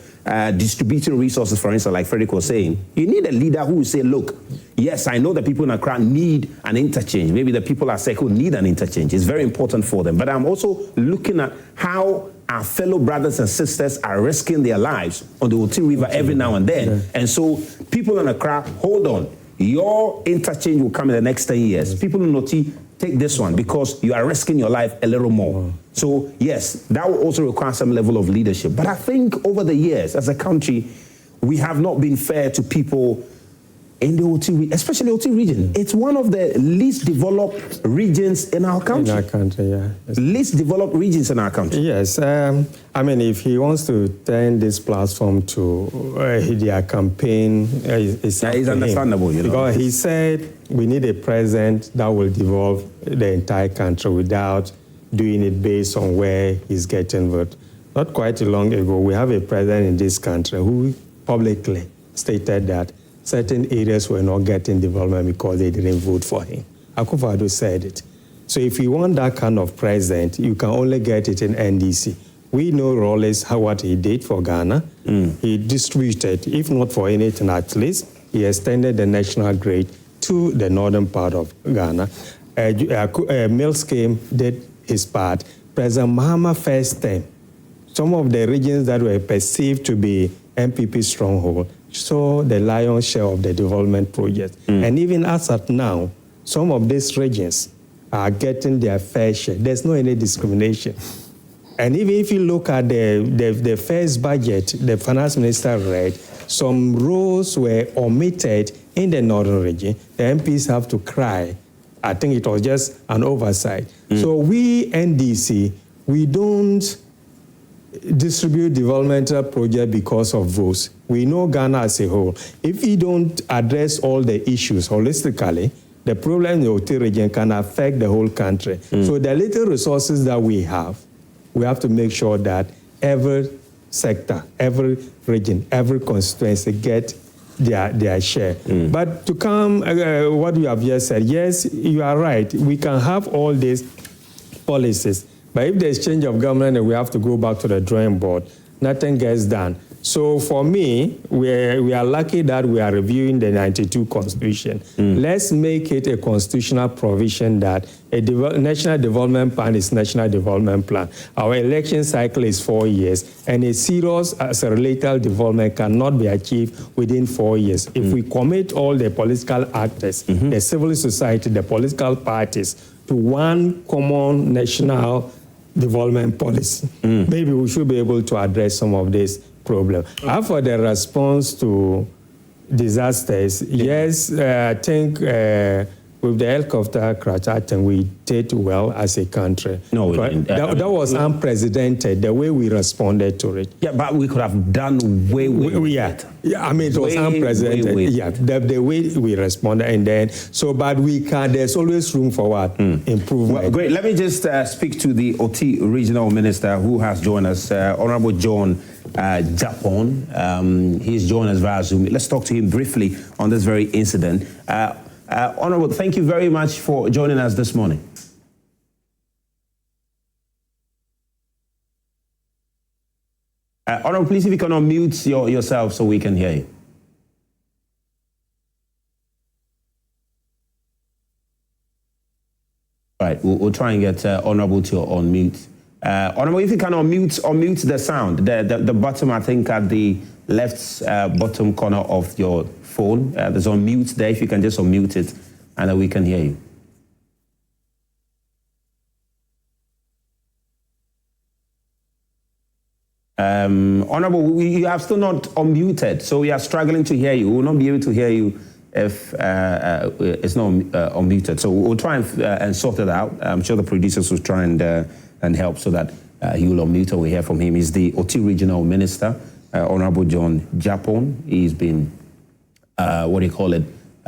distributing resources, for instance, like Frederick was saying, you need a leader who will say, look, yes, I know the people in Accra need an interchange. Maybe the people at Seko need an interchange. It's very important for them. But I'm also looking at how our fellow brothers and sisters are risking their lives on the OT River every now and then. And so people in Accra, hold on. Your interchange will come in the next 10 years. People in OT, take this one, because you are risking your life a little more. So yes, that will also require some level of leadership. But I think over the years, as a country, we have not been fair to people in the OT, especially OT region. It's one of the least developed regions in our country. In our country, least developed regions in our country. Yes. I mean, if he wants to turn this platform to their campaign, it's understandable, you know. Because he said we need a president that will develop the entire country without doing it based on where he's getting vote. Not quite long ago, we have a president in this country who publicly stated that certain areas were not getting development because they didn't vote for him. Akufo-Addo said it. So if you want that kind of president, you can only get it in NDC. We know Rawlings, what he did for Ghana. He distributed, if not for anything at least, he extended the national grid to the northern part of Ghana. Mills came, did his part. President Mahama first term, some of the regions that were perceived to be MPP stronghold saw the lion's share of the development project. And even as at now, some of these regions are getting their fair share. There's no any discrimination. And even if you look at the first budget, the finance minister read, some roles were omitted in the northern region. The MPs have to cry. I think it was just an oversight. So we, NDC, we don't distribute developmental projects because of votes. We know Ghana as a whole. If we don't address all the issues holistically, the problem in the OT region can affect the whole country. So the little resources that we have to make sure that every sector, every region, every constituency get their share. But to come, what you have just said, yes, you are right. We can have all these policies, but if there's change of government and we have to go back to the drawing board, nothing gets done. So for me, we are lucky that we are reviewing the 92 Constitution. Let's make it a constitutional provision that a national development plan is national development plan. Our election cycle is 4 years, and a serious accelerated development cannot be achieved within 4 years. If we commit all the political actors, the civil society, the political parties, to one common national development policy, maybe we should be able to address some of this problem. As for the response to disasters, yes, I think with the helicopter crash, I think we did well as a country. No, we didn't. That was unprecedented, the way we responded to it. Yeah, but we could have done way better. Yeah, I mean, it was unprecedented. Yeah, the way we responded, and then, but there's always room for what? Improvement. Well, great. Let me just speak to the OT Regional Minister who has joined us, Honorable John Japon. He's joined us via Zoom. Let's talk to him briefly on this very incident. Honorable, thank you very much for joining us this morning. Honorable, please, if you can unmute yourself so we can hear you. All right, we'll try and get Honorable to unmute. Honorable, if you can unmute the sound, the bottom, I think, at the left bottom corner of your phone. There's unmute there. If you can just unmute it, and then we can hear you. Honorable, you have still not unmuted, so we are struggling to hear you. We will not be able to hear you if it's not unmuted. So we'll try and sort it out. I'm sure the producers will try and help so that he will unmute and we'll hear from him. He's the OT Regional Minister, Honorable John Japon. He's been,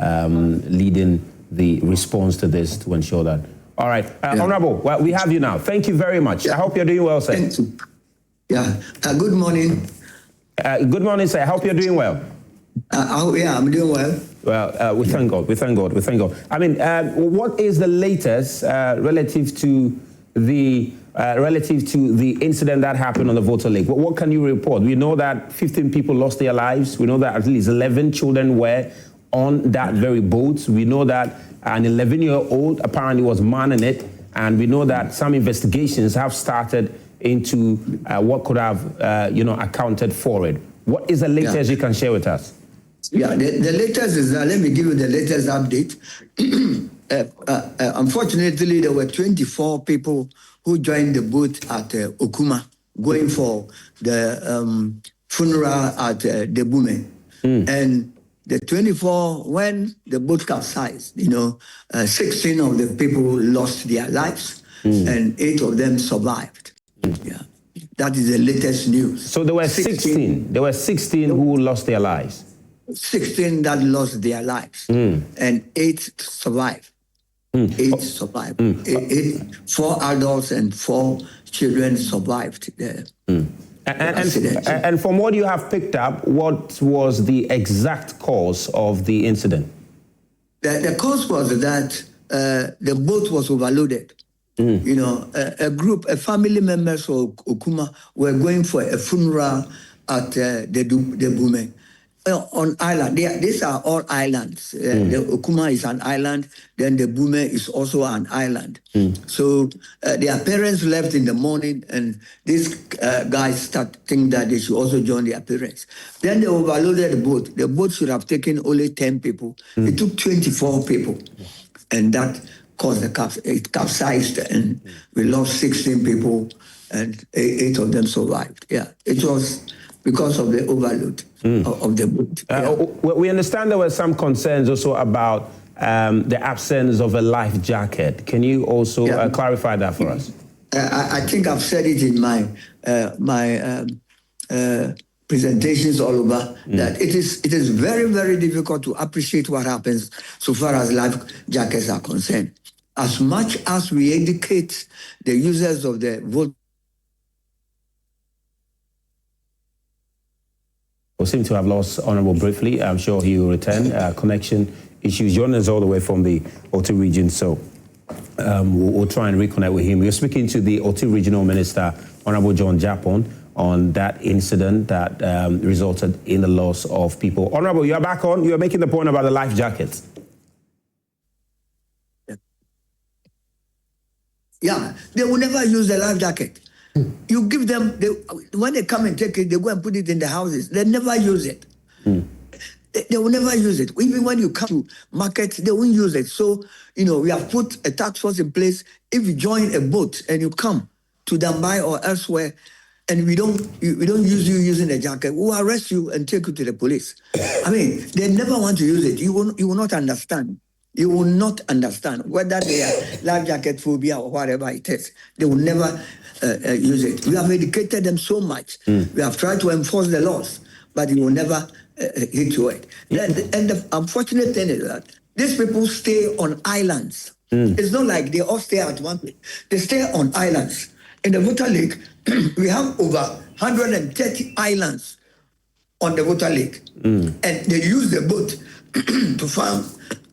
leading the response to this to ensure that. All right, Honorable, well, we have you now. Thank you very much. I hope you're doing well, sir. Thank you. Yeah, good morning. Good morning, sir. I hope you're doing well. I'm doing well. Well, we thank God. We thank God. We thank God. I mean, what is the latest relative to the incident that happened on the Voter Lake? What can you report? We know that 15 people lost their lives. We know that at least 11 children were on that very boat. We know that an 11-year-old apparently was manning it, and we know that some investigations have started into what could have, accounted for it. What is the latest you can share with us? Yeah, the latest is that, let me give you the latest update. Unfortunately, there were 24 people who joined the boat at Okuma, going for the funeral at Debume. And the 24, when the boat capsized, 16 of the people lost their lives, and 8 of them survived. Yeah, that is the latest news. So there were 16. There were 16 who lost their lives. 16 that lost their lives, and 8 survived. 8 survived. 4 adults and 4 children survived the accident. And from what you have picked up, what was the exact cause of the incident? The cause was that the boat was overloaded. A family members of Okuma were going for a funeral at the Bume. On island. These are all islands. The Okuma is an island. Then the Bume is also an island. So their parents left in the morning, and these guys start thinking that they should also join their parents. Then they overloaded the boat. The boat should have taken only 10 people. It took 24 people. And that caused it capsized, and we lost 16 people, and 8 of them survived. Yeah, it was because of the overload of the boat. We understand there were some concerns also about the absence of a life jacket. Can you also clarify that for us? I think I've said it in my presentations all over, that it is very, very difficult to appreciate what happens so far as life jackets are concerned. As much as we educate the users of the vote. We seem to have lost Honorable briefly. I'm sure he will return. Connection issues. Joining us all the way from the Oti region, so we'll try and reconnect with him. We're speaking to the Oti Regional Minister, Honorable John Japon, on that incident that resulted in the loss of people. Honorable, you are back on. You are making the point about the life jackets. Yeah, they will never use the life jacket. You give them, when they come and take it, they go and put it in the houses. They never use it. They will never use it. Even when you come to market, they won't use it. So, we have put a task force in place. If you join a boat and you come to Dambai or elsewhere, and we don't use you using a jacket, we'll arrest you and take you to the police. I mean, they never want to use it. You will not understand. You will not understand whether they are life jacket phobia or whatever it is. They will never use it. We have educated them so much. We have tried to enforce the laws, but you will never hit to it. And the unfortunate thing is that these people stay on islands. It's not like they all stay at one place. They stay on islands. In the Water Lake, we have over 130 islands on the Water Lake. And they use the boat to farm.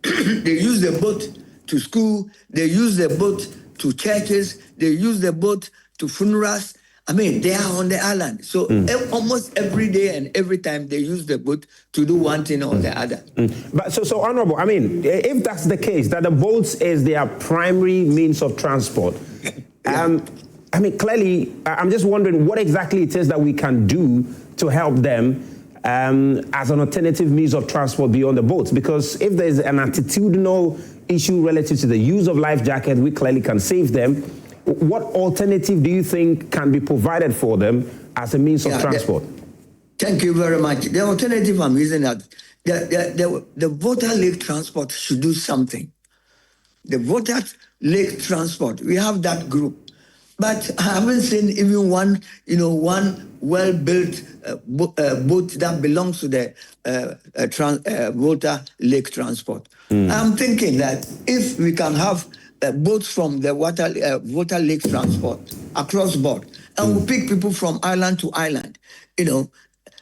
They use the boat to school. They use the boat to churches. They use the boat to funerals. I mean, they are on the island. So almost every day and every time they use the boat to do one thing or the other. But so Honorable, I mean, if that's the case, that the boats is their primary means of transport, I mean, clearly, I'm just wondering what exactly it is that we can do to help them as an alternative means of transport beyond the boats. Because if there's an attitudinal issue relative to the use of life jackets, we clearly can save them. What alternative do you think can be provided for them as a means of transport? Thank you very much. The alternative I'm using that the Water Lake transport should do something. The Water Lake transport, we have that group. But I haven't seen even one well-built boat that belongs to the Water Lake transport. I'm thinking that if we can have boats from the Water Lake transport across board, and we pick people from island to island,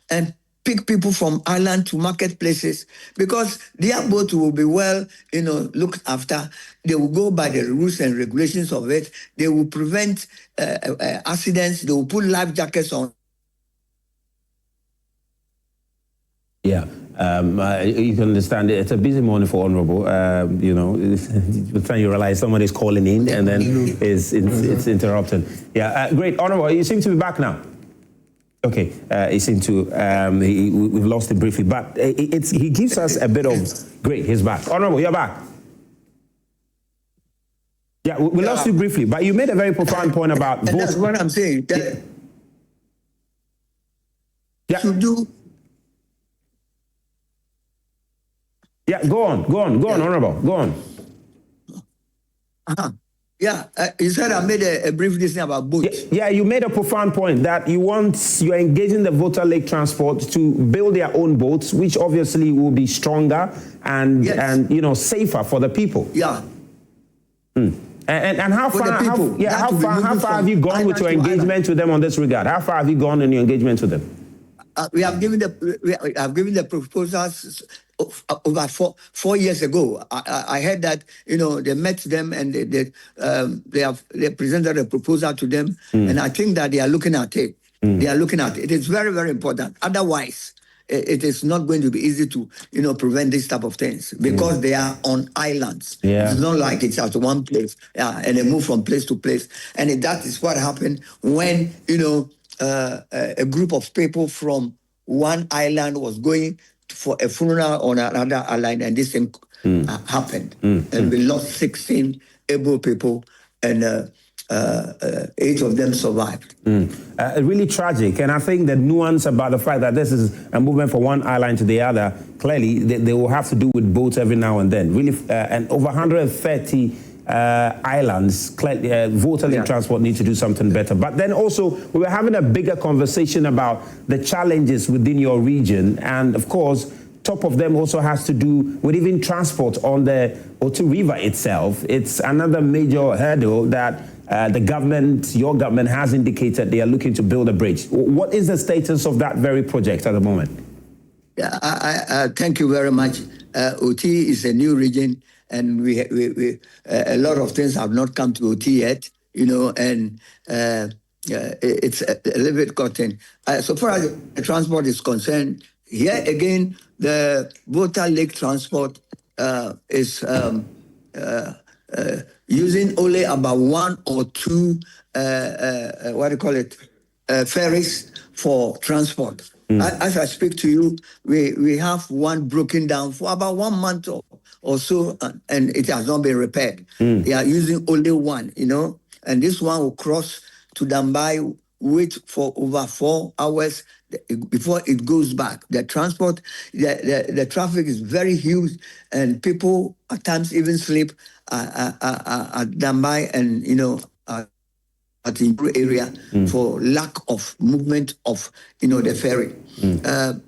and pick people from island to marketplaces, because their boat will be well, looked after. They will go by the rules and regulations of it. They will prevent accidents. They will put life jackets on. Yeah. You can understand it's a busy morning for Honorable. By the time you realize somebody's calling in and then it's interrupted. Yeah, great. Honorable, you seem to be back now. Okay, he seemed to, we've lost him briefly, but he gives us a bit of, great, he's back. Honorable, you're back. Yeah, we lost you briefly, but you made a very profound point about voting. That's what I'm saying. To do. Yeah, go on, Honorable, go on. Yeah, you said I made a brief discussion about boats. Yeah, you made a profound point that you're engaging the Water Lake transport to build their own boats, which obviously will be stronger and safer for the people. Yeah. And how far have you gone with your engagement with them on this regard? How far have you gone in your engagement with them? We have given the proposals over 4 years ago. I heard that they met them and they presented a proposal to them, and I think that they are looking at it. They are looking at it. It is very, very important. Otherwise, it is not going to be easy to, prevent this type of things because they are on islands. Yeah. It's not like it's at one place, and they move from place to place. And that is what happened when, a group of people from one island was going for a funeral on another island, and this thing happened. And we lost 16 able people, and 8 of them survived. Really tragic. And I think the nuance about the fact that this is a movement from one island to the other, clearly they will have to do with boats every now and then. Really, and over 130 islands, water link transport need to do something better. But then also, we were having a bigger conversation about the challenges within your region. And of course, top of them also has to do with even transport on the Otu River itself. It's another major hurdle that the government, your government, has indicated they are looking to build a bridge. What is the status of that very project at the moment? Yeah, I thank you very much. Oti is a new region, and we a lot of things have not come to Oti yet, and it's a little bit cotton. So far as the transport is concerned, here again, the water lake transport is using only about 1 or 2, ferries for transport. As I speak to you, we have one broken down for about 1 month or so, and it has not been repaired. They are using only one, and this one will cross to Dambai, wait for over 4 hours before it goes back. The transport, the traffic is very huge, and people at times even sleep at Dambai and, at the area for lack of movement of, the ferry.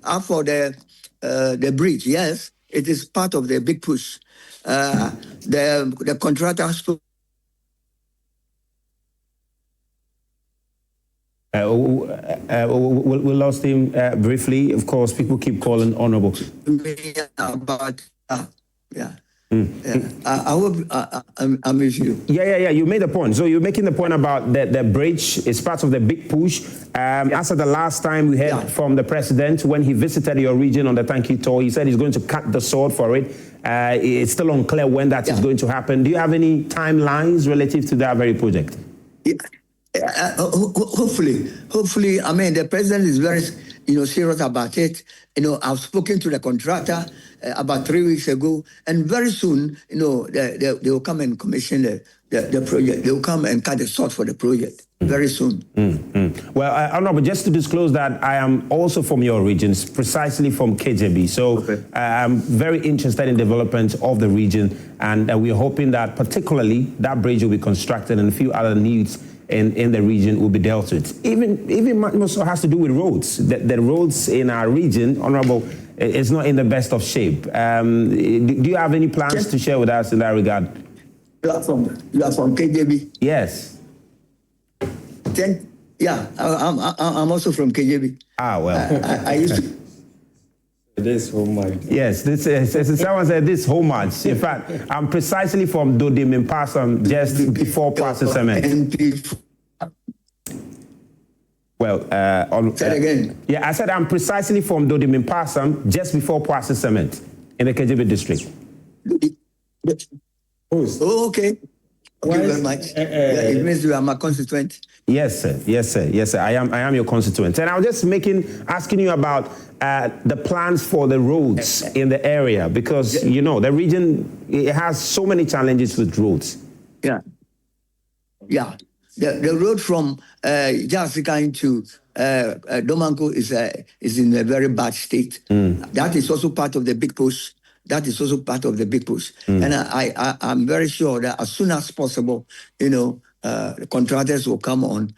As for the bridge, yes, it is part of the big push. The contractor spoke. We lost him briefly. Of course, people keep calling honorable. About, I hope I'm with you. Yeah. You made a point. So you're making the point about the bridge is part of the big push. As of the last time we heard from the president when he visited your region on the thank you tour, he said he's going to cut the sword for it. It's still unclear when that is going to happen. Do you have any timelines relative to that very project? Hopefully, I mean, the president is very, serious about it. I've spoken to the contractor about 3 weeks ago, and very soon, they will come and commission the project. They will come and cut the sword for the project very soon. Well, Honorable, just to disclose that I am also from your regions, precisely from KJB. So I'm very interested in development of the region, and we're hoping that particularly that bridge will be constructed and a few other needs in the region will be dealt with. Even also has to do with roads. The roads in our region, Honorable, is not in the best of shape. Do you have any plans to share with us in that regard? You are from KJB? Yes. I'm also from KJB. Ah, well. I used to. This whole much. Yes, someone said this whole much. In fact, I'm precisely from Dodim in Passam, just before Pastor Cement. Well, say it again. Yeah, I said I'm precisely from Dodim in Passam, just before Pastor Cement in the KJB district. Oh, okay. Thank you very much. It means you are my constituent. Yes, sir. I am your constituent. And I was just asking you about the plans for the roads in the area, because the region, it has so many challenges with roads. Yeah. The road from Jasika to Domanko is in a very bad state. That is also part of the big push. And I'm very sure that as soon as possible, the contractors will come on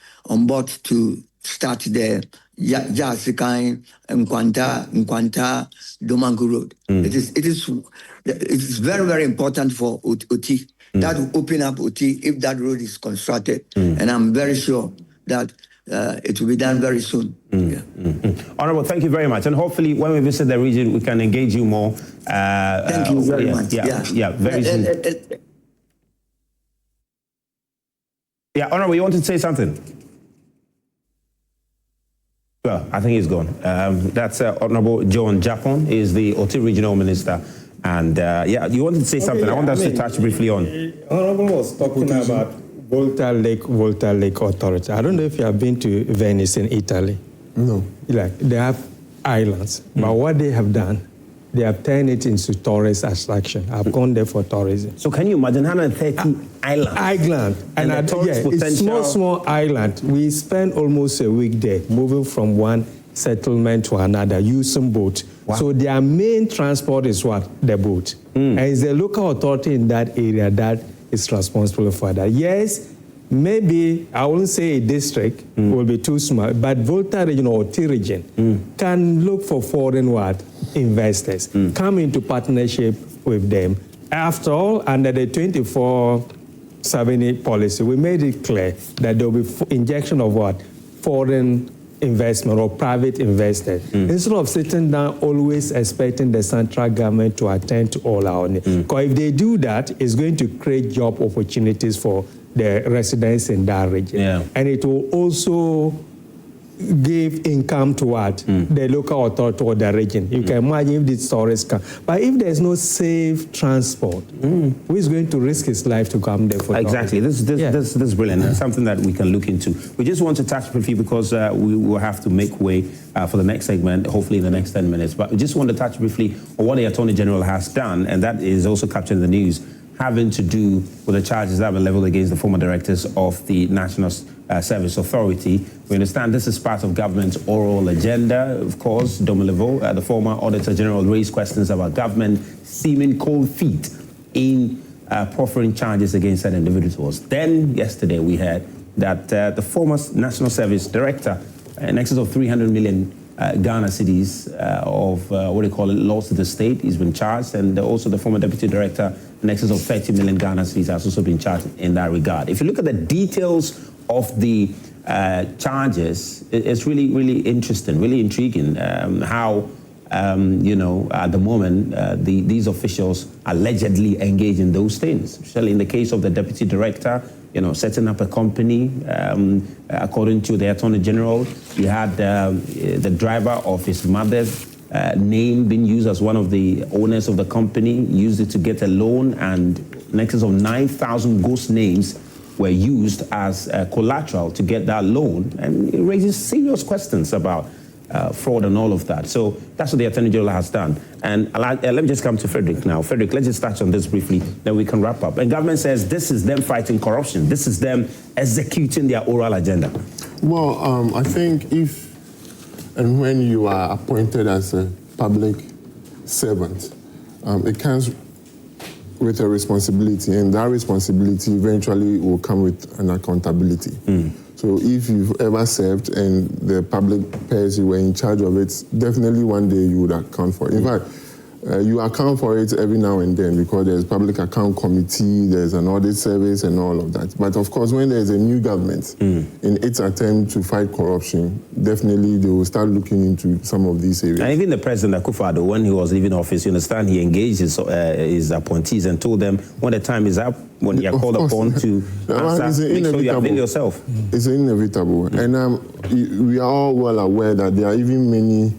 board to start the Jasika and Nkwanta Domanko road. It is very, very important for Oti. That will open up Oti if that road is constructed. And I'm very sure that it will be done very soon. Honorable, thank you very much. And hopefully when we visit the region, we can engage you more. Thank you very much. Yeah, very soon. Yeah, Honorable, you want to say something? Well, I think he's gone. That's Honorable John Japon, is the Oti Regional Minister. And yeah, you wanted to say something. Yeah, I want us to touch briefly on. Honorable was talking about Volta Lake Authority. I don't know if you have been to Venice in Italy. No. Like, they have islands, but what they have done, they have turned it into tourist attraction. I've gone there for tourism. So can you imagine 130 islands? Island. And the tourist potential. It's small island. We spend almost a week there, moving from one settlement to another, using boat. Wow. So their main transport is what? The boat. And it's the local authority in that area that is responsible for that. Yes, maybe, I wouldn't say a district will be too small, but Volta region or T region can look for foreign what? Investors. Come into partnership with them. After all, under the 24/70 policy, we made it clear that there will be injection of what? Foreign investment or private investors. Instead of sitting down always expecting the central government to attend to all our needs. Because if they do that, it's going to create job opportunities for the residents in that region. Yeah. And it will also give income to what? The local authority or the region. You can imagine if these tourists come. But if there's no safe transport, who is going to risk his life to come there for Exactly. This is brilliant. That's something that we can look into. We just want to touch briefly because we will have to make way for the next segment, hopefully in the next 10 minutes. But we just want to touch briefly on what the Attorney General has done, and that is also captured in the news, having to do with the charges that have been leveled against the former directors of the National Service Authority. We understand this is part of government's oral agenda. Of course, Domilevo, the former Auditor General, raised questions about government seeming cold feet in proffering charges against certain individuals. Then yesterday we heard that the former National Service Director, in excess of 300 million Ghana cedis of what do you call it, loss to the state, he's been charged, and also the former Deputy Director, in excess of 30 million Ghana cedis, has also been charged in that regard. If you look at the details of the charges, it's really, really interesting, really intriguing how, you know, at the moment, these officials allegedly engage in those things. Especially in the case of the Deputy Director, you know, setting up a company, according to the Attorney General, he had the driver of his mother's name being used as one of the owners of the company, used it to get a loan, and in excess of 9,000 ghost names were used as collateral to get that loan, and it raises serious questions about fraud and all of that. So that's what the Attorney General has done. And let me just come to Frederick now. Frederick, let's just touch on this briefly, then we can wrap up. And government says this is them fighting corruption. This is them executing their oral agenda. Well, I think if and when you are appointed as a public servant, it comes with a responsibility, and that responsibility eventually will come with an accountability. So if you've ever served and the public pairs you were in charge of it, definitely one day you would account for it. In fact, you account for it every now and then because there's public account committee, there's an audit service and all of that. But of course, when there's a new government in its attempt to fight corruption, definitely they will start looking into some of these areas. And even the President Akufo-Addo, when he was leaving office, you understand, he engaged his appointees and told them when the time is up, when you are called upon to answer, make sure you avail yourself. It's inevitable. And we are all well aware that there are even many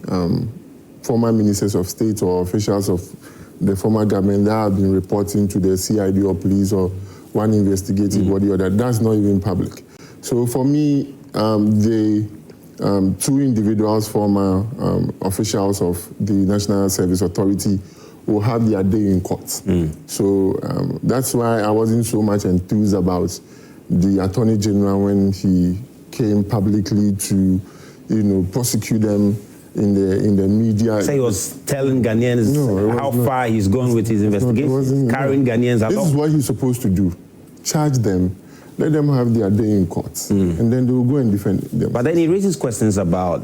former ministers of state or officials of the former government that have been reporting to the CID or police or one investigative body or that. That's not even public. So for me, the two individuals, former officials of the National Service Authority, will have their day in court. So that's why I wasn't so much enthused about the Attorney General when he came publicly to, you know, prosecute them in the media. So he was telling Ghanaians how far he's gone with his investigation, carrying Ghanaians along. This is what he's supposed to do. Charge them, let them have their day in court, and then they will go and defend them. But then he raises questions about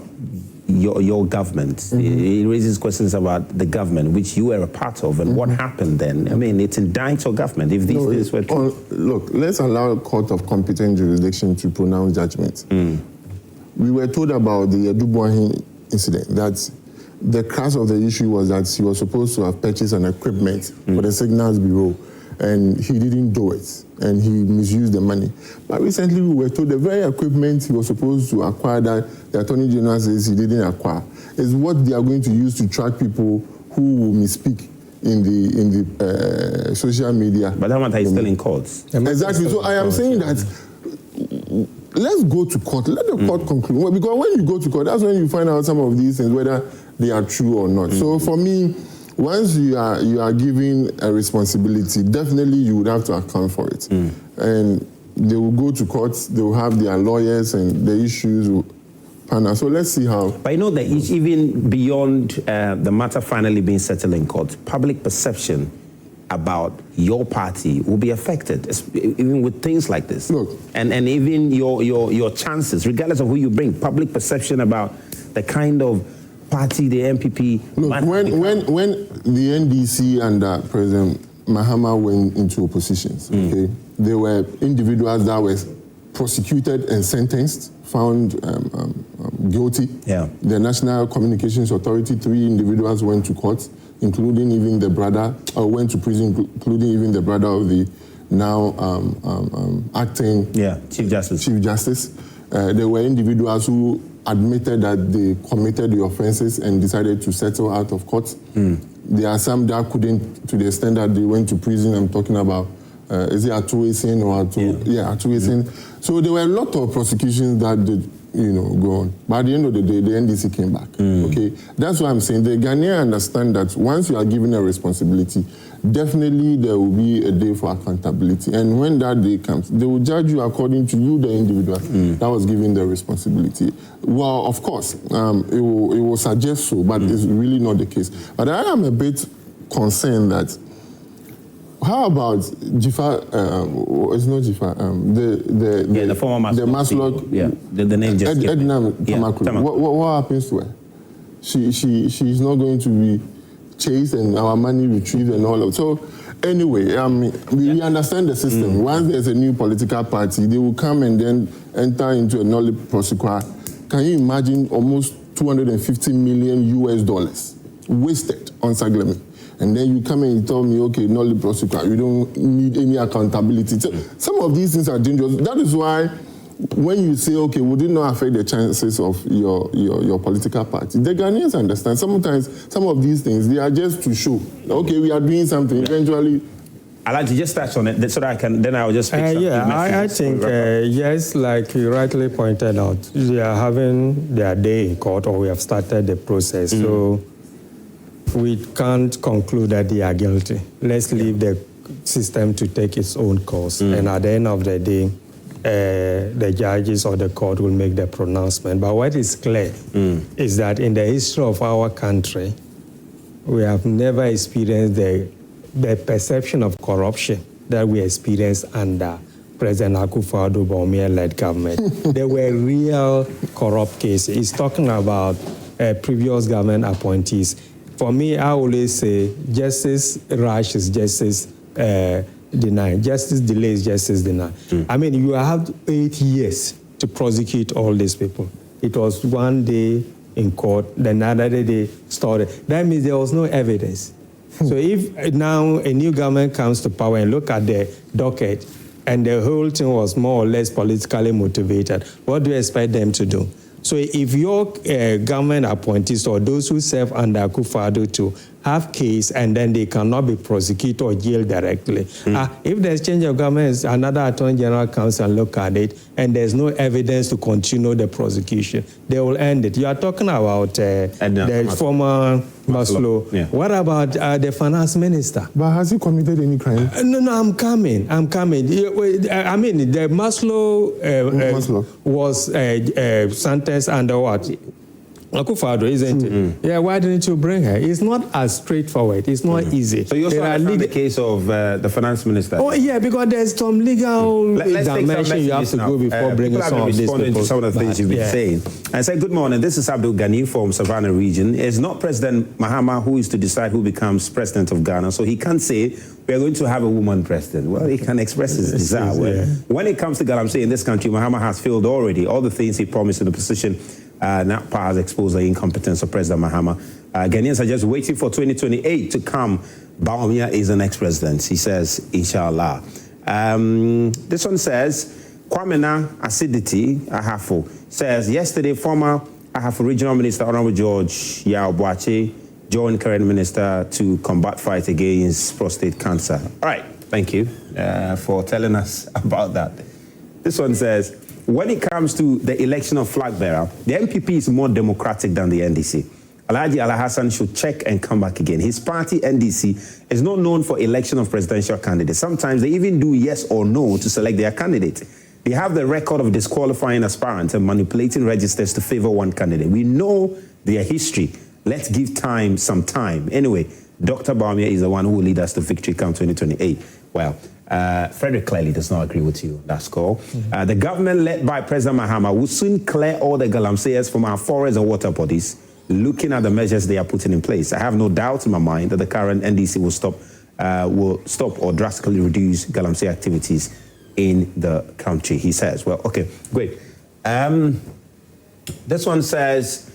your government. He raises questions about the government, which you were a part of, and what happened then. I mean, it indicts your government if these things were true. Look, let's allow a court of competent jurisdiction to pronounce judgment. We were told about the Edubuahin incident that the crux of the issue was that he was supposed to have purchased an equipment for the Signals Bureau, and he didn't do it, and he misused the money. But recently we were told the very equipment he was supposed to acquire that the Attorney General says he didn't acquire is what they are going to use to track people who will misspeak in the social media. But that matter is still in courts. Exactly. So I am saying that let's go to court. Let the court conclude. Well, because when you go to court, that's when you find out some of these things, whether they are true or not. So for me, once you are given a responsibility, definitely you would have to account for it. And they will go to court, they will have their lawyers, and the issues will pan out. So let's see how. But I know that even beyond the matter finally being settled in court, public perception about your party will be affected, even with things like this. Look, and even your chances, regardless of who you bring, public perception about the kind of party the MPP. Look, when the NDC under President Mahama went into oppositions, okay, there were individuals that were prosecuted and sentenced, found guilty. Yeah. The National Communications Authority, 3 individuals went to court, including even the brother, or went to prison, including even the brother of the now acting Chief Justice. There were individuals who admitted that they committed the offenses and decided to settle out of court. There are some that couldn't, to the extent that they went to prison. I'm talking about, is it Atuwesin or Atuwesin? So there were a lot of prosecutions that did, go on. But at the end of the day, the NDC came back. Okay, that's why I'm saying the Ghanaians understand that once you are given a responsibility, definitely there will be a day for accountability. And when that day comes, they will judge you according to you, the individual that was given the responsibility. Well, of course, it will suggest so, but it's really not the case. But I am a bit concerned that how about Jifa? It's not Jifa. The former Maslow. The Maslow. The name just Edna Tamakulu. What happens to her? She's not going to be chased and our money retrieved and all of. So anyway, we understand the system. Once there's a new political party, they will come and then enter into a nolle prosequi. Can you imagine almost $250 million wasted on Saglemi? And then you come and you tell me, okay, nolle prosequi, you don't need any accountability. So some of these things are dangerous. That is why when you say, okay, would it not affect the chances of your political party? The Ghanaians understand. Sometimes some of these things, they are just to show, okay, we are doing something. Eventually, I'd like to just touch on it so that I can, then I'll just pick I think, yes, like you rightly pointed out, they are having their day in court, or we have started the process. So we can't conclude that they are guilty. Let's leave the system to take its own course. And at the end of the day, the judges or the court will make the pronouncement. But what is clear is that in the history of our country, we have never experienced the perception of corruption that we experienced under President Akufo-Addo led government. There were real corrupt cases. He's talking about previous government appointees. For me, I always say justice rush is justice denied. Justice delay is justice denied. I mean, you have 8 years to prosecute all these people. It was one day in court, then another day started. That means there was no evidence. So if now a new government comes to power and look at the docket, and the whole thing was more or less politically motivated, what do you expect them to do? So if your government appointees or those who serve under Akufo-Addo to have case and then they cannot be prosecuted or jailed directly. If there's change of government, another Attorney General comes and look at it and there's no evidence to continue the prosecution, they will end it. You are talking about the former Maslow. Yeah. What about the finance minister? But has he committed any crime? No, I'm coming. I mean, the Maslow was sentenced under what? Akufo-Addo, isn't it? Yeah, why didn't you bring her? It's not as straightforward. It's not easy. So you also understand the case of the finance minister? Oh, yeah, because there's some legal dimension you have to go before bringing some of these people. To some of the things you've been saying. I say, good morning. This is Abdul Ghani from Savannah region. It's not President Mahama who is to decide who becomes president of Ghana. So he can't say, we are going to have a woman president. Well, he can express his desire. When it comes to Galamsey in this country, Mahama has failed already. All the things he promised in the position now has exposed the incompetence of President Mahama. Ghanaians are just waiting for 2028 to come Bawumia is the next president. He says, inshallah. This one says, Kwamena Acidity Ahafo says, yesterday, former Ahafo Regional Minister Honorable George Yao Boache joined current minister to combat fight against prostate cancer. All right, thank you for telling us about that. This one says, when it comes to the election of flag bearer, the MPP is more democratic than the NDC. Alhaji Alhassan should check and come back again. His party, NDC, is not known for election of presidential candidates. Sometimes they even do yes or no to select their candidate. They have the record of disqualifying aspirants and manipulating registers to favor one candidate. We know their history. Let's give time some time. Anyway, Dr. Bawumia is the one who will lead us to victory come 2028. Well, Frederick clearly does not agree with you. That's cool. The government led by President Mahama will soon clear all the Galamseyers from our forests and water bodies, looking at the measures they are putting in place. I have no doubt in my mind that the current NDC will stop or drastically reduce Galamsey activities in the country, he says. Well, okay, great. This one says,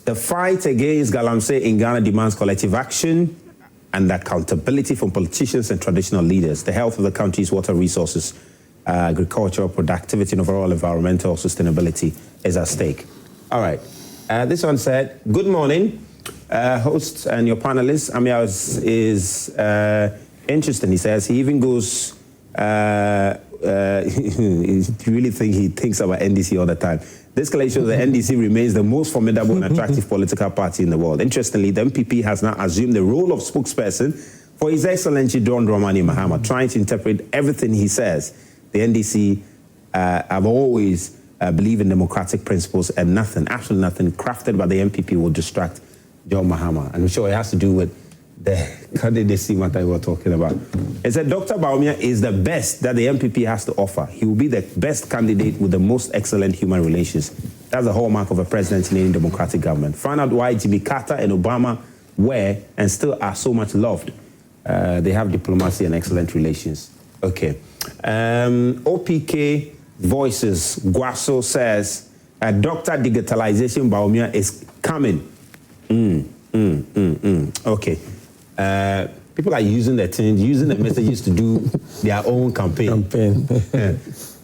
the fight against Galamsey in Ghana demands collective action and accountability from politicians and traditional leaders. The health of the country's water resources, agricultural productivity, and overall environmental sustainability is at stake. All right. This one said, good morning, hosts and your panelists. Ameyaw is interesting. He says he even goes, you really think he thinks about NDC all the time. This clearly shows the NDC remains the most formidable and attractive political party in the world. Interestingly, the MPP has now assumed the role of spokesperson for His Excellency John Dramani Mahama, trying to interpret everything he says. The NDC have always believe in democratic principles, and nothing, absolutely nothing crafted by the MPP will distract John Mahama. And I'm sure it has to do with the candidacy matter we were talking about. It said Dr. Bawumia is the best that the MPP has to offer. He will be the best candidate with the most excellent human relations. That's the hallmark of a president in any democratic government. Find out why Jimmy Carter and Obama were and still are so much loved. They have diplomacy and excellent relations. Okay. OPK Voices, Guaso says, Dr. Digitalization Bawumia is coming. Okay. People are using the things, using the messages to do their own campaign.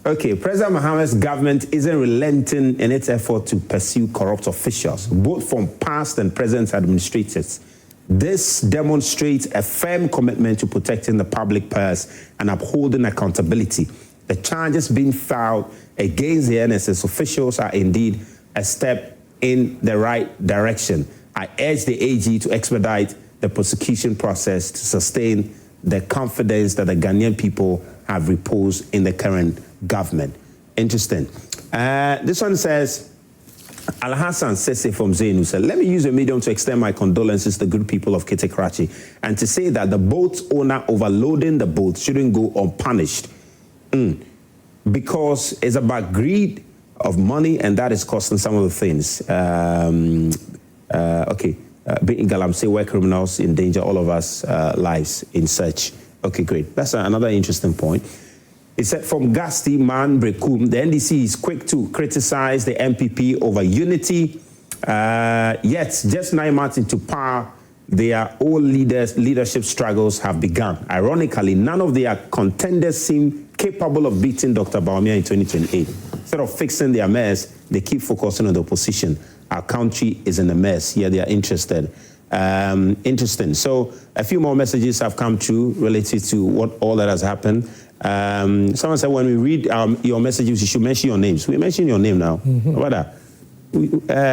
Okay, President Mahama's government isn't relenting in its effort to pursue corrupt officials, both from past and present administrators. This demonstrates a firm commitment to protecting the public purse and upholding accountability. The charges being filed against the NSS officials are indeed a step in the right direction. I urge the AG to expedite the prosecution process to sustain the confidence that the Ghanaian people have reposed in the current government. Interesting. This one says, Alhassan Sese from Zainu said, let me use a medium to extend my condolences to the good people of Kete and to say that the boat owner overloading the boat shouldn't go unpunished. Because it's about greed of money, and that is costing some of the things. Being Galamsey, where criminals endanger all of us lives in search. Okay, great. That's another interesting point. It said from Gasti Man Brekum, the NDC is quick to criticize the MPP over unity, yet just 9 months into power, their own leadership struggles have begun. Ironically, none of their contenders seem capable of beating Dr. Bawumia in 2028. Instead of fixing their mess, they keep focusing on the opposition. Our country is in a mess. Yeah, they are interested. Interesting. So a few more messages have come through related to what all that has happened. Someone said when we read your messages, you should mention your names. We mention your name now. What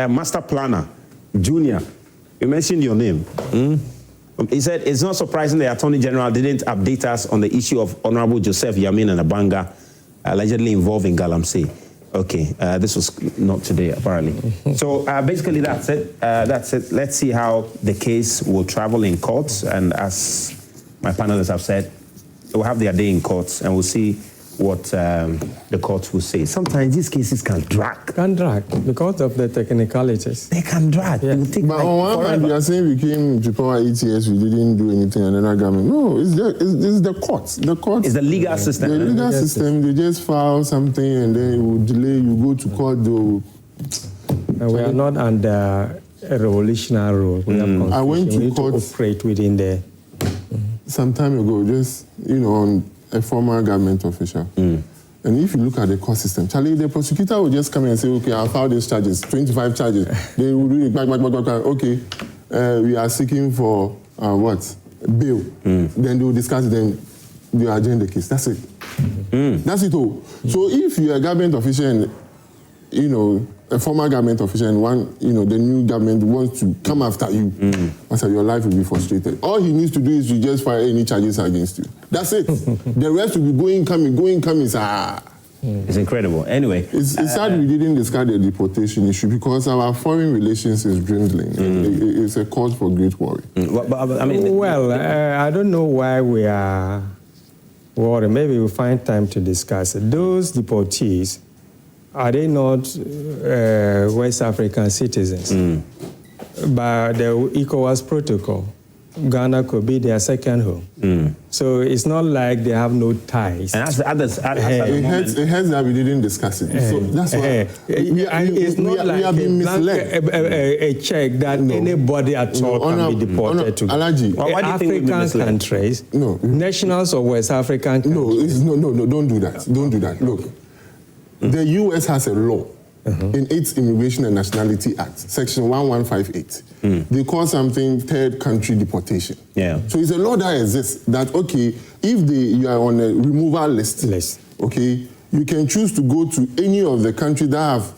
Master Planner, Junior. We mentioned your name. He said, it's not surprising the Attorney General didn't update us on the issue of Honorable Joseph Yamin and Abanga allegedly involved in Galamsey. Okay, this was not today, apparently. So basically that's it. That's it. Let's see how the case will travel in courts. And as my panelists have said, we'll have their day in courts and we'll see what the courts will say. Sometimes these cases can drag. Because of the technicalities. They can drag. Yeah. But on one hand, you are saying we came to power 8 years, we didn't do anything, and another government. No, it's the courts. The courts. It's the legal system. The legal system, they just file something and then it will delay, you go to court, we are not under a revolutionary rule. We have constitution. We need to operate within the some time ago, just, on a former government official. And if you look at the court system, Charlie, the prosecutor will just come and say, okay, I'll file these charges, 25 charges. They will do it, okay, we are seeking for, bail. Then they will discuss it, then they will adjourn the case. That's it. That's it all. So if you're a government official and, a former government official and the new government wants to come after you, your life will be frustrated. All he needs to do is to just file any charges against you. That's it. The rest will be going, coming. It's incredible. Anyway. It's sad we didn't discuss the deportation issue because our foreign relations is dwindling. It's a cause for great worry. I don't know why we are worried. Maybe we'll find time to discuss it. Those deportees, are they not West African citizens? By the ECOWAS protocol, Ghana could be their second home. So it's not like they have no ties. And it hurts that we didn't discuss it. So that's why we are being misled. A check that anybody at all can be deported to. African countries, nationals of West African countries. No, don't do that. Don't do that. Look. The U.S. has a law in its Immigration and Nationality Act, Section 1158. They call something third country deportation. So it's a law that exists that, okay, if you are on a removal list, okay, you can choose to go to any of the countries that have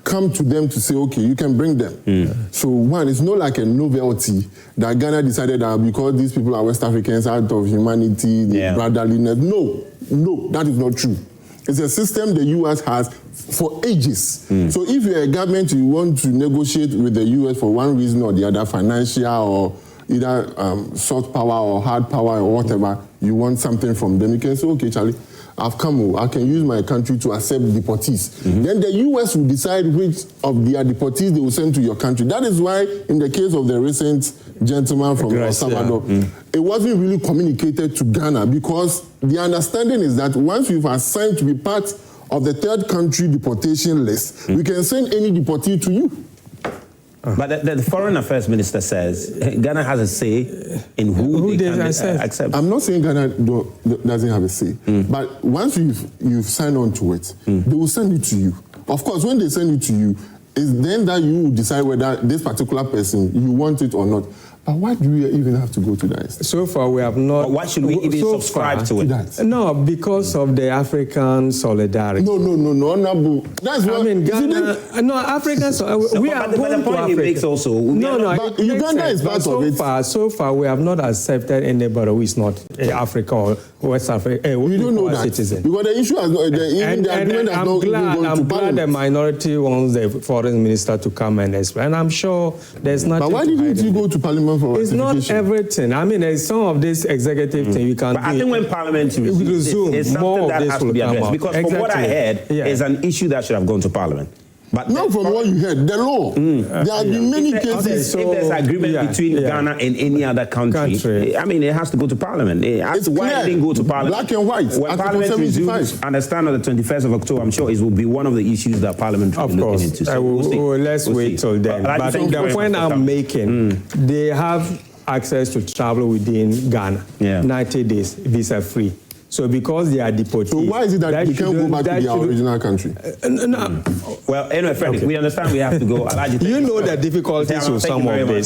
come to them to say, okay, you can bring them. So one, it's not like a novelty that Ghana decided that because these people are West Africans out of humanity, brotherliness. No, that is not true. It's a system the U.S. has for ages. So if you're a government, you want to negotiate with the U.S. for one reason or the other, financial or either soft power or hard power or whatever, you want something from them, you can say, okay, Charlie, I've come, I can use my country to accept deportees. Then the U.S. will decide which of their deportees they will send to your country. That is why, in the case of the recent gentleman from El Salvador, it wasn't really communicated to Ghana because the understanding is that once we've assigned to be part of the third country deportation list, we can send any deportee to you. But the Foreign Affairs Minister says Ghana has a say in who they can accept. I'm not saying Ghana doesn't have a say, but once you've signed on to it, they will send it to you. Of course, when they send it to you, it's then that you decide whether this particular person, you want it or not. But why do we even have to go to that? So far, we have not. But why should we even subscribe to it? No, because of the African solidarity. No, honorable. That's what I mean. Ghana, Africans. We are but the point he makes also. But Uganda is part of it. So far, we have not accepted anybody who is not Africa or West Africa. We don't know that citizen. Because the issue has not. The agreement has not even gone to I'm glad Parliament. the minority wants the foreign minister to come and explain. And I'm sure there's nothing. But why didn't you go to Parliament? It's not everything. I mean, there's some of this executive thing you can do. I think when Parliament resumes, it's something that has to be addressed. Because from what I heard, it's an issue that should have gone to Parliament. But not from what you heard, the law. There have been many cases. If there's agreement between Ghana and any other country, I mean, it has to go to Parliament. It's why it didn't go to Parliament. Black and white. When Parliament resumes, understand on the 21st of October, I'm sure it will be one of the issues that Parliament will be looking into. So let's wait till then. But the point I'm making, they have access to travel within Ghana, 90 days, visa-free. So because they are deportees... So why is it that they can't go back to their original country? Well, anyway, Frederick, we understand we have to go. You know the difficulties with some of this.